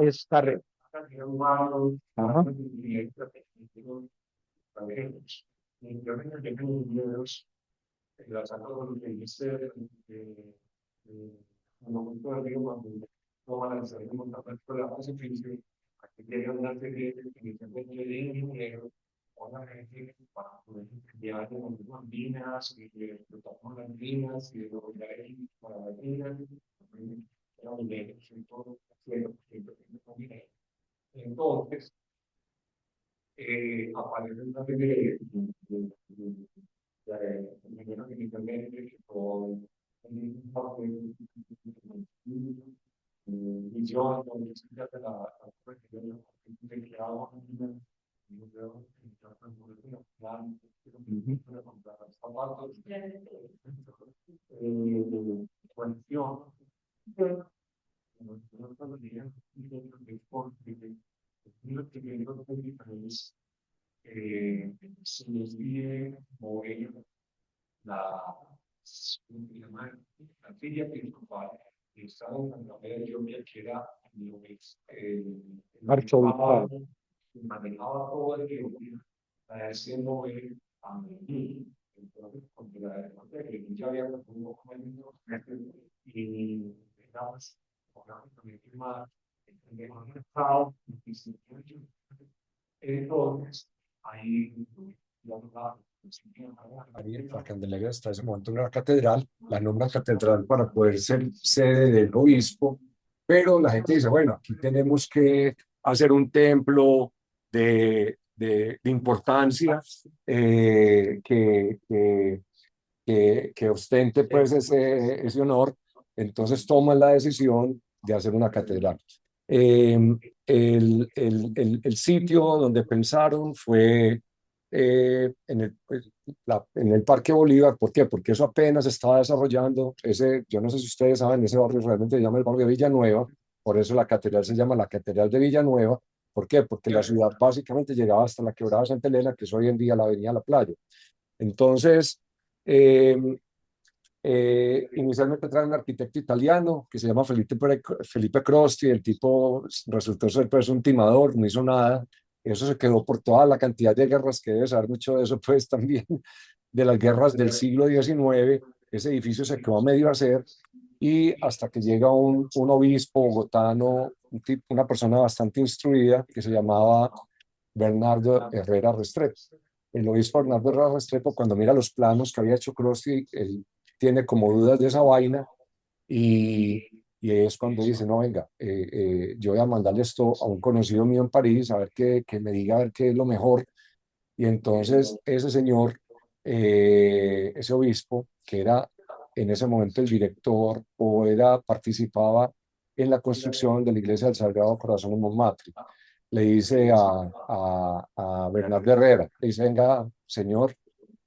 Está re. Ajá. Entonces, aparece una serie de con visión, donde se trata la cuestión de que hago zapatos, cuestión, se les pide mover la, la figlia episcopale che stava in la media Etiopía, que era el Arzobispado. que manejaba toda Etiopía, se mover a Medellín. Entonces, cuando que ya había un documento y digamos, también firmar el Estado, entonces, ahí Ahí la Candelaria está en ese momento en una catedral, la nombran catedral para poder ser sede del obispo, pero la gente dice, bueno, aquí tenemos que hacer un templo de importancia que ostente pues ese honor, entonces toman la decisión de hacer una catedral. El sitio donde pensaron fue en el Parque Bolívar. ¿Por qué? Porque eso apenas estaba desarrollando. Yo no sé si ustedes saben, ese barrio realmente se llama el barrio de Villanueva, por eso la catedral se llama la Catedral de Villanueva. ¿Por qué? Porque la ciudad básicamente llegaba hasta la Quebrada de Santa Elena, que es hoy en día la Avenida La Playa. Entonces, eh, inicialmente trae un arquitecto italiano que se llama Felipe Crosti. El tipo resultó ser pues un timador, no hizo nada. Eso se quedó por toda la cantidad de guerras, que debe saber mucho de eso pues también, de las guerras del siglo XIX. Ese edificio se quedó a medio hacer y hasta que llega un obispo bogotano, una persona bastante instruida que se llamaba Bernardo Herrera Restrepo. El obispo Bernardo Herrera Restrepo, cuando mira los planos que había hecho Crosti, él tiene como dudas de esa vaina y es cuando dice, no, venga, yo voy a mandarle esto a un conocido mío en París, a ver que me diga a ver qué es lo mejor. Y entonces ese señor, ese obispo, que era en ese momento el director participaba en la construcción de la iglesia del Sagrado Corazón de Montmartre, le dice a Bernardo Herrera, le dice, venga, señor,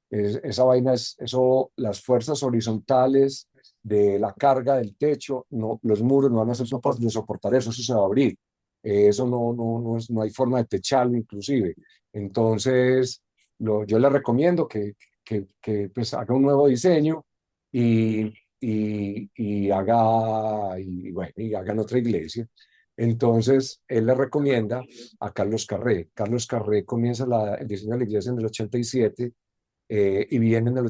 esa vaina eso, las fuerzas horizontales de la carga del techo, no, los muros no van a ser capaces de soportar eso, eso se va a abrir. Eso no hay forma de techarlo inclusive. Entonces, yo le recomiendo que pues haga un nuevo diseño y hagan otra iglesia. Entonces, él le recomienda a Carlos Carré. Carlos Carré comienza el diseño de la iglesia en el 87 y viene en el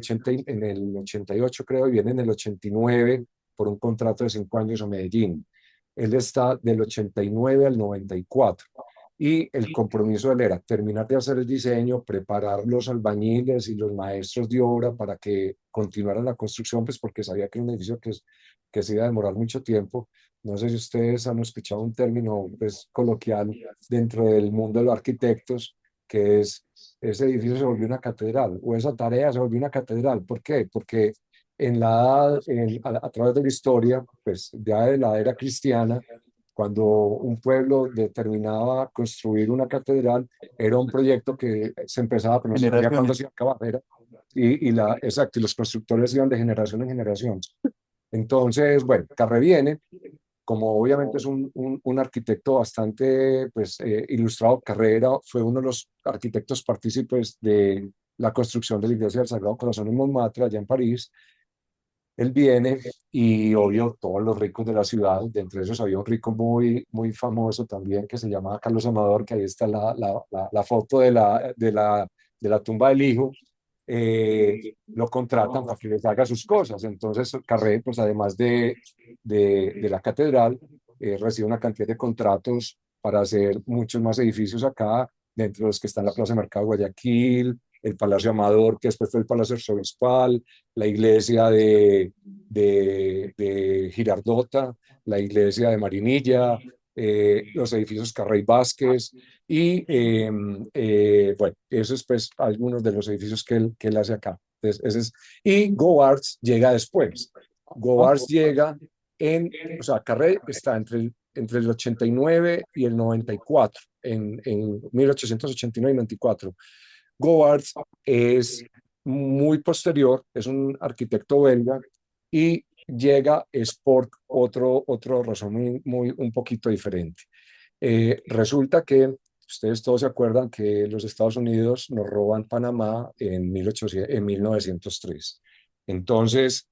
88 creo, y viene en el 89 por un contrato de 5 años a Medellín. Él está del 89 al 94. y el compromiso de él era terminar de hacer el diseño, preparar los albañiles y los maestros de obra para que continuaran la construcción, pues porque sabía que era un edificio que se iba a demorar mucho tiempo. No sé si ustedes han escuchado un término pues, coloquial dentro del mundo de los arquitectos, que es ese edificio se volvió una catedral, o esa tarea se volvió una catedral. ¿Por qué? Porque a través de la historia, pues ya de la era cristiana, cuando un pueblo determinaba construir una catedral, era un proyecto que se empezaba, pero no se sabía cuándo Generaciones. se iba a acabar. Exacto, y los constructores iban de generación en generación. Entonces, bueno, Carré viene, como obviamente es un arquitecto bastante pues, ilustrado. Carrera fue uno de los arquitectos partícipes de la construcción de la Iglesia del Sagrado Corazón en Montmartre, allá en París. Él viene y obvio todos los ricos de la ciudad, de entre esos había un rico muy famoso también que se llamaba Carlos Amador, que ahí está la foto de la tumba del hijo. Lo contratan para que les haga sus cosas. Entonces Carré, pues además de la catedral, recibe una cantidad de contratos para hacer muchos más edificios acá, dentro de los que están la Plaza de Mercado de Guayaquil, el Palacio Amador, que después fue el Palacio Arzobispal, la iglesia de Girardota, la iglesia de Marinilla, los edificios Carrey Vázquez, y bueno, eso es pues algunos de los edificios que él hace acá. Entonces, y Govarts llega después. Govarts llega o sea, Carré está entre el 89 y el 94, en 1889 y 94. Govarts es muy posterior, es un arquitecto belga y llega es por otro razón un poquito diferente. Resulta que ustedes todos se acuerdan que los Estados Unidos nos roban Panamá en 1903. Entonces,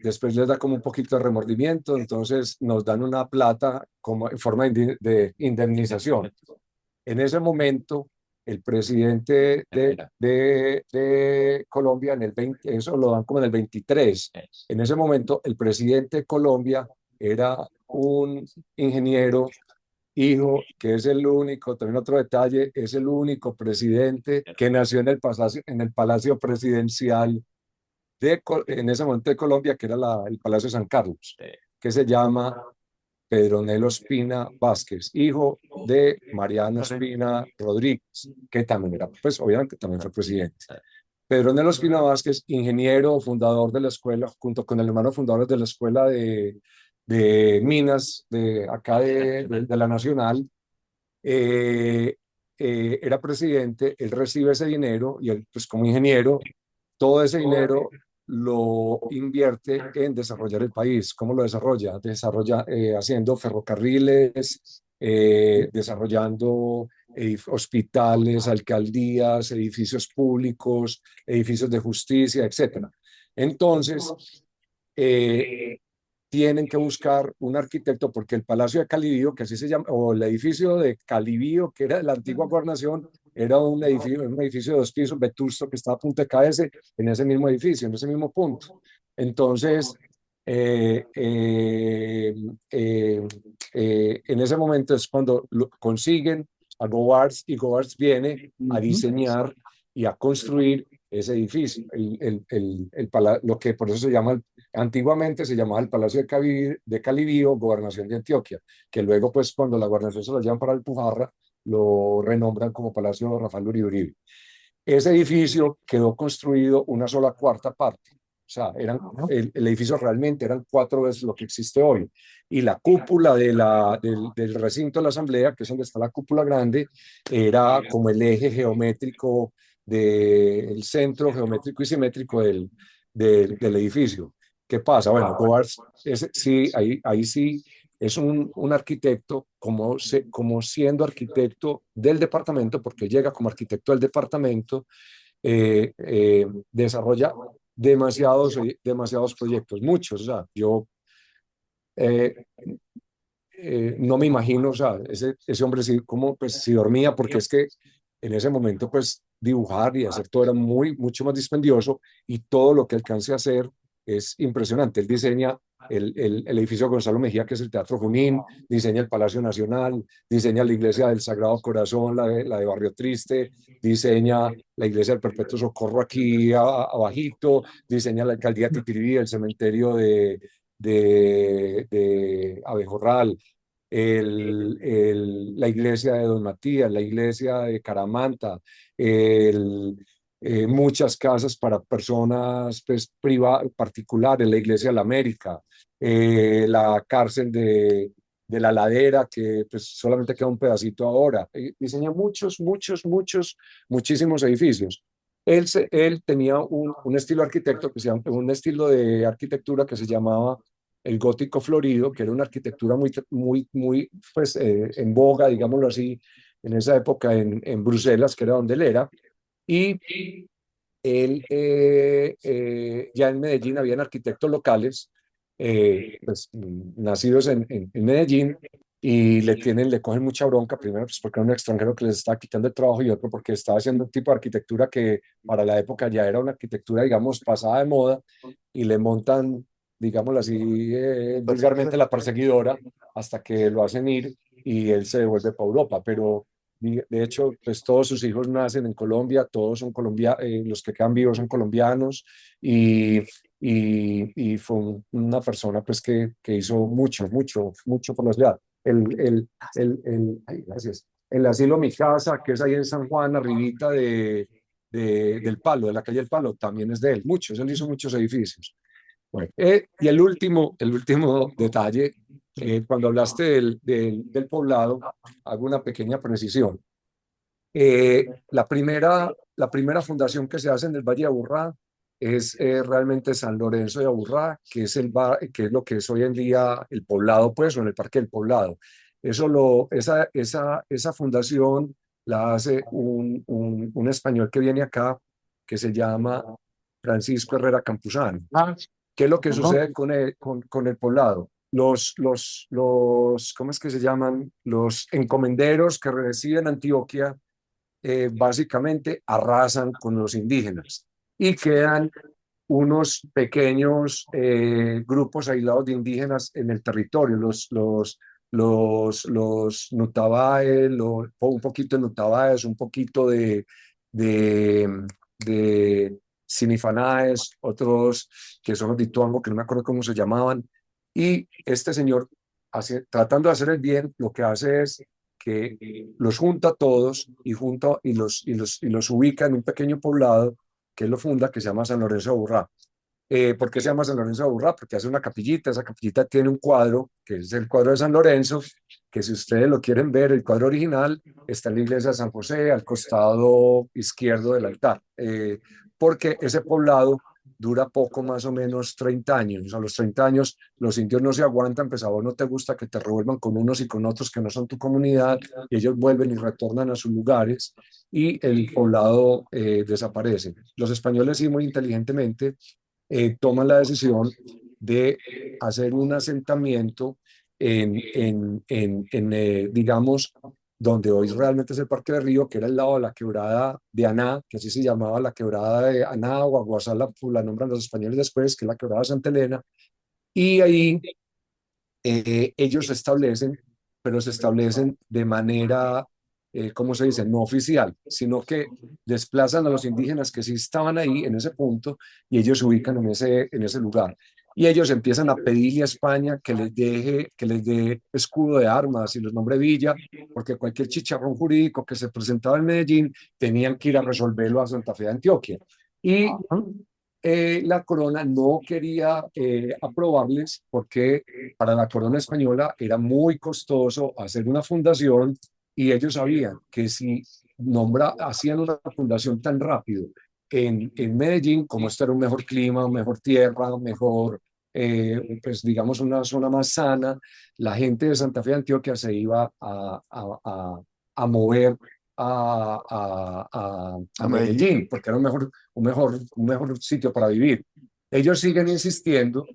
después les da como un poquito de remordimiento, entonces nos dan una plata como en forma de indemnización. En ese momento, el presidente de Colombia, eso lo dan como en el 23. En ese momento, el presidente de Colombia era un ingeniero, hijo, que es el único, también otro detalle, es el único presidente que nació en el Palacio Presidencial en ese momento de Colombia, que era el Palacio San Carlos, que se llama Pedronelo Espina Vázquez, hijo de Mariano Espina Rodríguez, que también era, pues obviamente también fue presidente. Pedronelo Espina Vázquez, ingeniero, fundador de la escuela, junto con el hermano fundador de la escuela de minas de acá de la Nacional, era presidente. Él recibe ese dinero y él, pues como ingeniero, todo ese dinero lo invierte en desarrollar el país. ¿Cómo lo desarrolla? Desarrolla haciendo ferrocarriles, desarrollando hospitales, alcaldías, edificios públicos, edificios de justicia, etcétera. Entonces, eh, tienen que buscar un arquitecto porque el Palacio de Calibío, que así se llama, o el edificio de Calibío, que era de la antigua gobernación, era un edificio de 2 pisos vetusto que estaba a punto de caerse en ese mismo edificio, en ese mismo punto. Entonces, eh, eh, eh, en ese momento es cuando consiguen a Govarts y Govarts viene a diseñar y a construir ese edificio, lo que por eso se llama, antiguamente se llamaba el Palacio de Calibío, Gobernación de Antioquia, que luego pues cuando la gobernación se lo llevan para Alpujarra, lo renombran como Palacio Rafael Uribe Uribe. Ese edificio quedó construido una sola cuarta parte. O sea, el edificio realmente eran 4 veces lo que existe hoy. Y la cúpula del recinto de la Asamblea, que es donde está la cúpula grande, era como el eje geométrico del centro geométrico y simétrico del edificio. ¿Qué pasa? Bueno, Govarts, sí, ahí sí es un arquitecto como siendo arquitecto del departamento, porque llega como arquitecto del departamento, desarrolla demasiados proyectos, muchos. O sea, yo eh, no me imagino, o sea, ese hombre sí, como, pues, si dormía, porque es que en ese momento, pues, dibujar y hacer todo era mucho más dispendioso y todo lo que alcance a hacer es impresionante. Él diseña el edificio Gonzalo Mejía, que es el Teatro Junín, diseña el Palacio Nacional, diseña la Iglesia del Sagrado Corazón, la de Barrio Triste, diseña la Iglesia del Perpetuo Socorro aquí abajito, diseña la Alcaldía de Titiribí, el cementerio de Abejorral, la iglesia de Don Matías, la iglesia de Caramanta, el, muchas casas para personas pues, particulares, la iglesia de la América, la cárcel de la Ladera, que pues, solamente queda un pedacito ahora. Diseña muchísimos edificios. Él tenía un estilo arquitecto que se llama, un estilo de arquitectura que se llamaba el gótico florido, que era una arquitectura muy pues, en boga, digámoslo así, en esa época en Bruselas, que era donde él era. Y él, ya en Medellín habían arquitectos locales, pues, nacidos en Medellín, y le cogen mucha bronca, primero pues porque era un extranjero que les estaba quitando el trabajo y otro porque estaba haciendo un tipo de arquitectura que para la época ya era una arquitectura, digamos, pasada de moda, y le montan, digámoslo así, vulgarmente la perseguidora hasta que lo hacen ir y él se devuelve para Europa, pero de hecho, pues todos sus hijos nacen en Colombia, todos son colombianos, los que quedan vivos son colombianos, y, y fue una persona pues que hizo mucho por la ciudad. Ay, gracias. El asilo Mi Casa, que es ahí en San Juan, arribita del Palo, de la calle El Palo, también es de él, él hizo muchos edificios. Bueno, y el último detalle, cuando hablaste del poblado, hago una pequeña precisión. La primera fundación que se hace en el Valle de Aburrá es realmente San Lorenzo de Aburrá, que es lo que es hoy en día el poblado, pues, o en el Parque del Poblado. Esa fundación la hace un español que viene acá, que se llama Francisco Herrera Campuzano. ¿Qué es lo que sucede con el poblado? ¿Cómo es que se llaman? Los encomenderos que residen en Antioquia básicamente arrasan con los indígenas y quedan unos pequeños grupos aislados de indígenas en el territorio, los Nutabaes, un poquito de Nutabaes, un poquito de Sinifanaes, otros que son los Dituango, que no me acuerdo cómo se llamaban, y este señor, tratando de hacer el bien, lo que hace es que los junta a todos y los ubica en un pequeño poblado que él lo funda, que se llama San Lorenzo de Aburrá. ¿Por qué se llama San Lorenzo de Aburrá? Porque hace una capillita, esa capillita tiene un cuadro, que es el cuadro de San Lorenzo, que si ustedes lo quieren ver, el cuadro original está en la iglesia de San José, al costado izquierdo del altar, porque ese poblado dura poco, más o menos 30 años. A los 30 años los indios no se aguantan, pues a vos no te gusta que te revuelvan con unos y con otros que no son tu comunidad, y ellos vuelven y retornan a sus lugares y el poblado desaparece. Los españoles sí, muy inteligentemente, toman la decisión de hacer un asentamiento digamos, donde hoy realmente es el Parque de Río, que era el lado de la quebrada de Aná, que así se llamaba la quebrada de Aná o Aguasal, la nombran los españoles después, que es la quebrada de Santa Elena, y ahí ellos se establecen, pero se establecen de manera, ¿cómo se dice?, no oficial, sino que desplazan a los indígenas que sí estaban ahí en ese punto y ellos se ubican en ese lugar. Y ellos empiezan a pedirle a España que les dé escudo de armas y los nombre villa, porque cualquier chicharrón jurídico que se presentaba en Medellín tenían que ir a resolverlo a Santa Fe de Antioquia. Y la corona no quería aprobarles porque para la corona española era muy costoso hacer una fundación, y ellos sabían que si hacían una fundación tan rápido en Medellín, como este era un mejor clima, mejor tierra, mejor, pues digamos, una zona más sana, la gente de Santa Fe de Antioquia se iba a mover a Medellín, porque era un mejor sitio para vivir. Ellos siguen insistiendo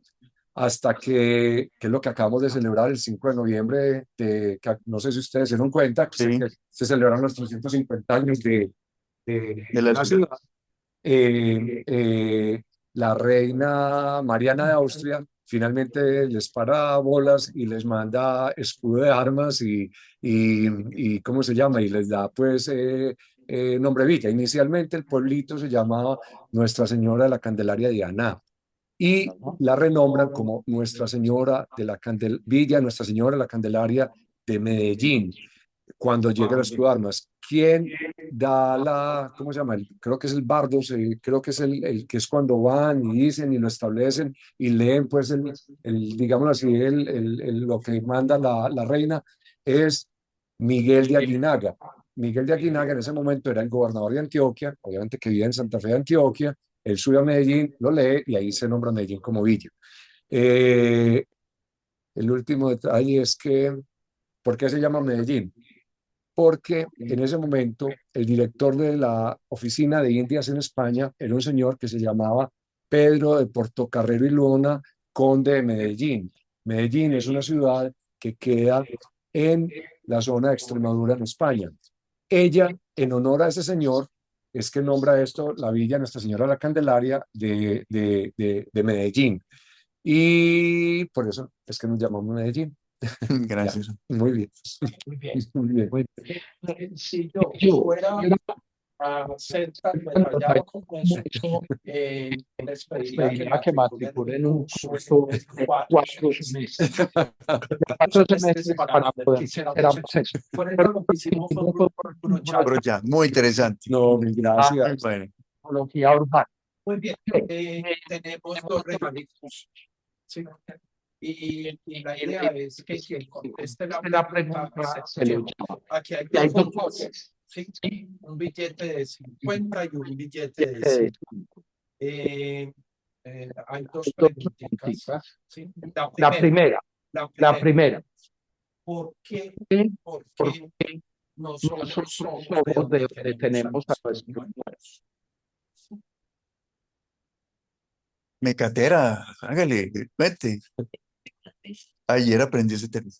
hasta que es lo que acabamos de celebrar el 5 de noviembre, que no sé si ustedes se dieron cuenta, que Sí, se celebran los 350 años de de la la ciudad. ciudad. Eh, eh, la reina Mariana de Austria finalmente les para bolas y les manda escudo de armas y ¿cómo se llama? Y les da pues nombre villa. Inicialmente el pueblito se llamaba Nuestra Señora de la Candelaria de Aná y la renombran como Nuestra Señora de la Villa Nuestra Señora de la Candelaria de Medellín cuando llega el escudo de armas. ¿Quién da cómo se llama? Creo que es el bardo, creo que es el que es cuando van y dicen y lo establecen y leen, pues, digámoslo así, lo que manda la reina es Miguel de Aguinaga. Miguel de Aguinaga en ese momento era el gobernador de Antioquia, obviamente que vivía en Santa Fe de Antioquia, él sube a Medellín, lo lee y ahí se nombra Medellín como villa. El último detalle es que, ¿por qué se llama Medellín? Porque en ese momento el director de la oficina de Indias en España era un señor que se llamaba Pedro de Portocarrero y Luna, conde de Medellín. Medellín es una ciudad que queda en la zona de Extremadura, en España. Ella, en honor a ese señor, es que nombra esto la villa Nuestra Señora de la Candelaria de Medellín. Y por eso es que nos llamamos Medellín. Gracias. Muy bien. Muy bien. Muy bien. Muy bien. Si yo Yo fuera a ser tan detallado como eso, les pediría que matriculen un curso de 4 semestres. 4 semestres para poder hacer eso. Por eso lo que hicimos fue un grupo chat. Pero ya, muy interesante. No, mil gracias. Bueno, Tecnología urbana. Muy bien, tenemos dos regalitos, ¿sí? Y la idea es que quien conteste la pregunta Se lo llama. aquí hay Y hay dos dos botones, ¿sí? Un billete de 50 y un billete de 100. Hay dos preguntitas, ¿sí? La primera. ¿Por qué Nosotros nosotros somos somos de de donde donde tenemos a nuestros nuestros hermanos? mecatera, hágale, vete. Ayer aprendí ese término.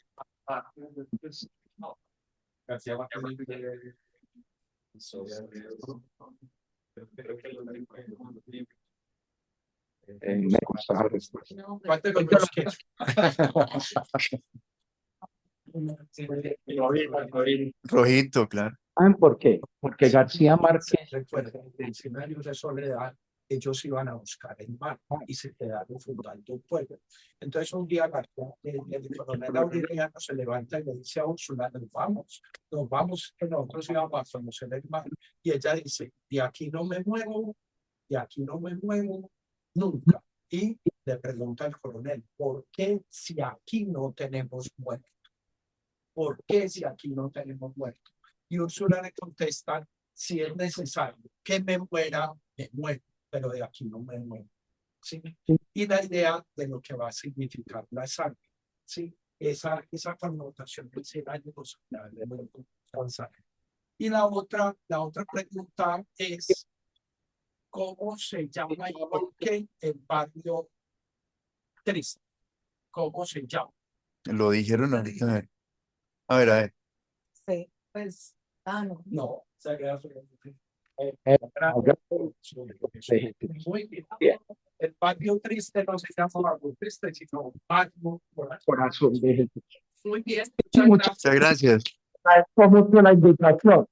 Me gusta la respuesta. ¿Cuál de los dos quieres? Rojito, claro. ¿Saben por qué? Porque García Márquez Recuerden, en escenarios de soledad, ellos iban a buscar el mar y se quedaron fundando un pueblo. Entonces, un día el coronel Aureliano se levanta y le dice a Úrsula: nos vamos, que nosotros íbamos a conocer el mar. Y ella dice: de aquí no me muevo, de aquí no me muevo nunca. Y le pregunta al coronel: ¿por qué si aquí no tenemos muerto? ¿Por qué si aquí no tenemos muerto? Y Úrsula le contesta: si es necesario que me muera, me muero, pero de aquí no me muero. ¿Sí? Y la idea de lo que va a significar la sangre, ¿sí? Esa connotación del 100 años de muerto con sangre. Y la otra pregunta es: ¿cómo se llama y por qué el barrio triste? ¿Cómo se llama? Lo dijeron ahorita. A ver, a ver. Sí, pues, no. No, muy bien. El barrio triste no se llama barrio triste, sino barrio corazón de Jesús. Muy bien, Muchas Muchas gracias. gracias por la invitación.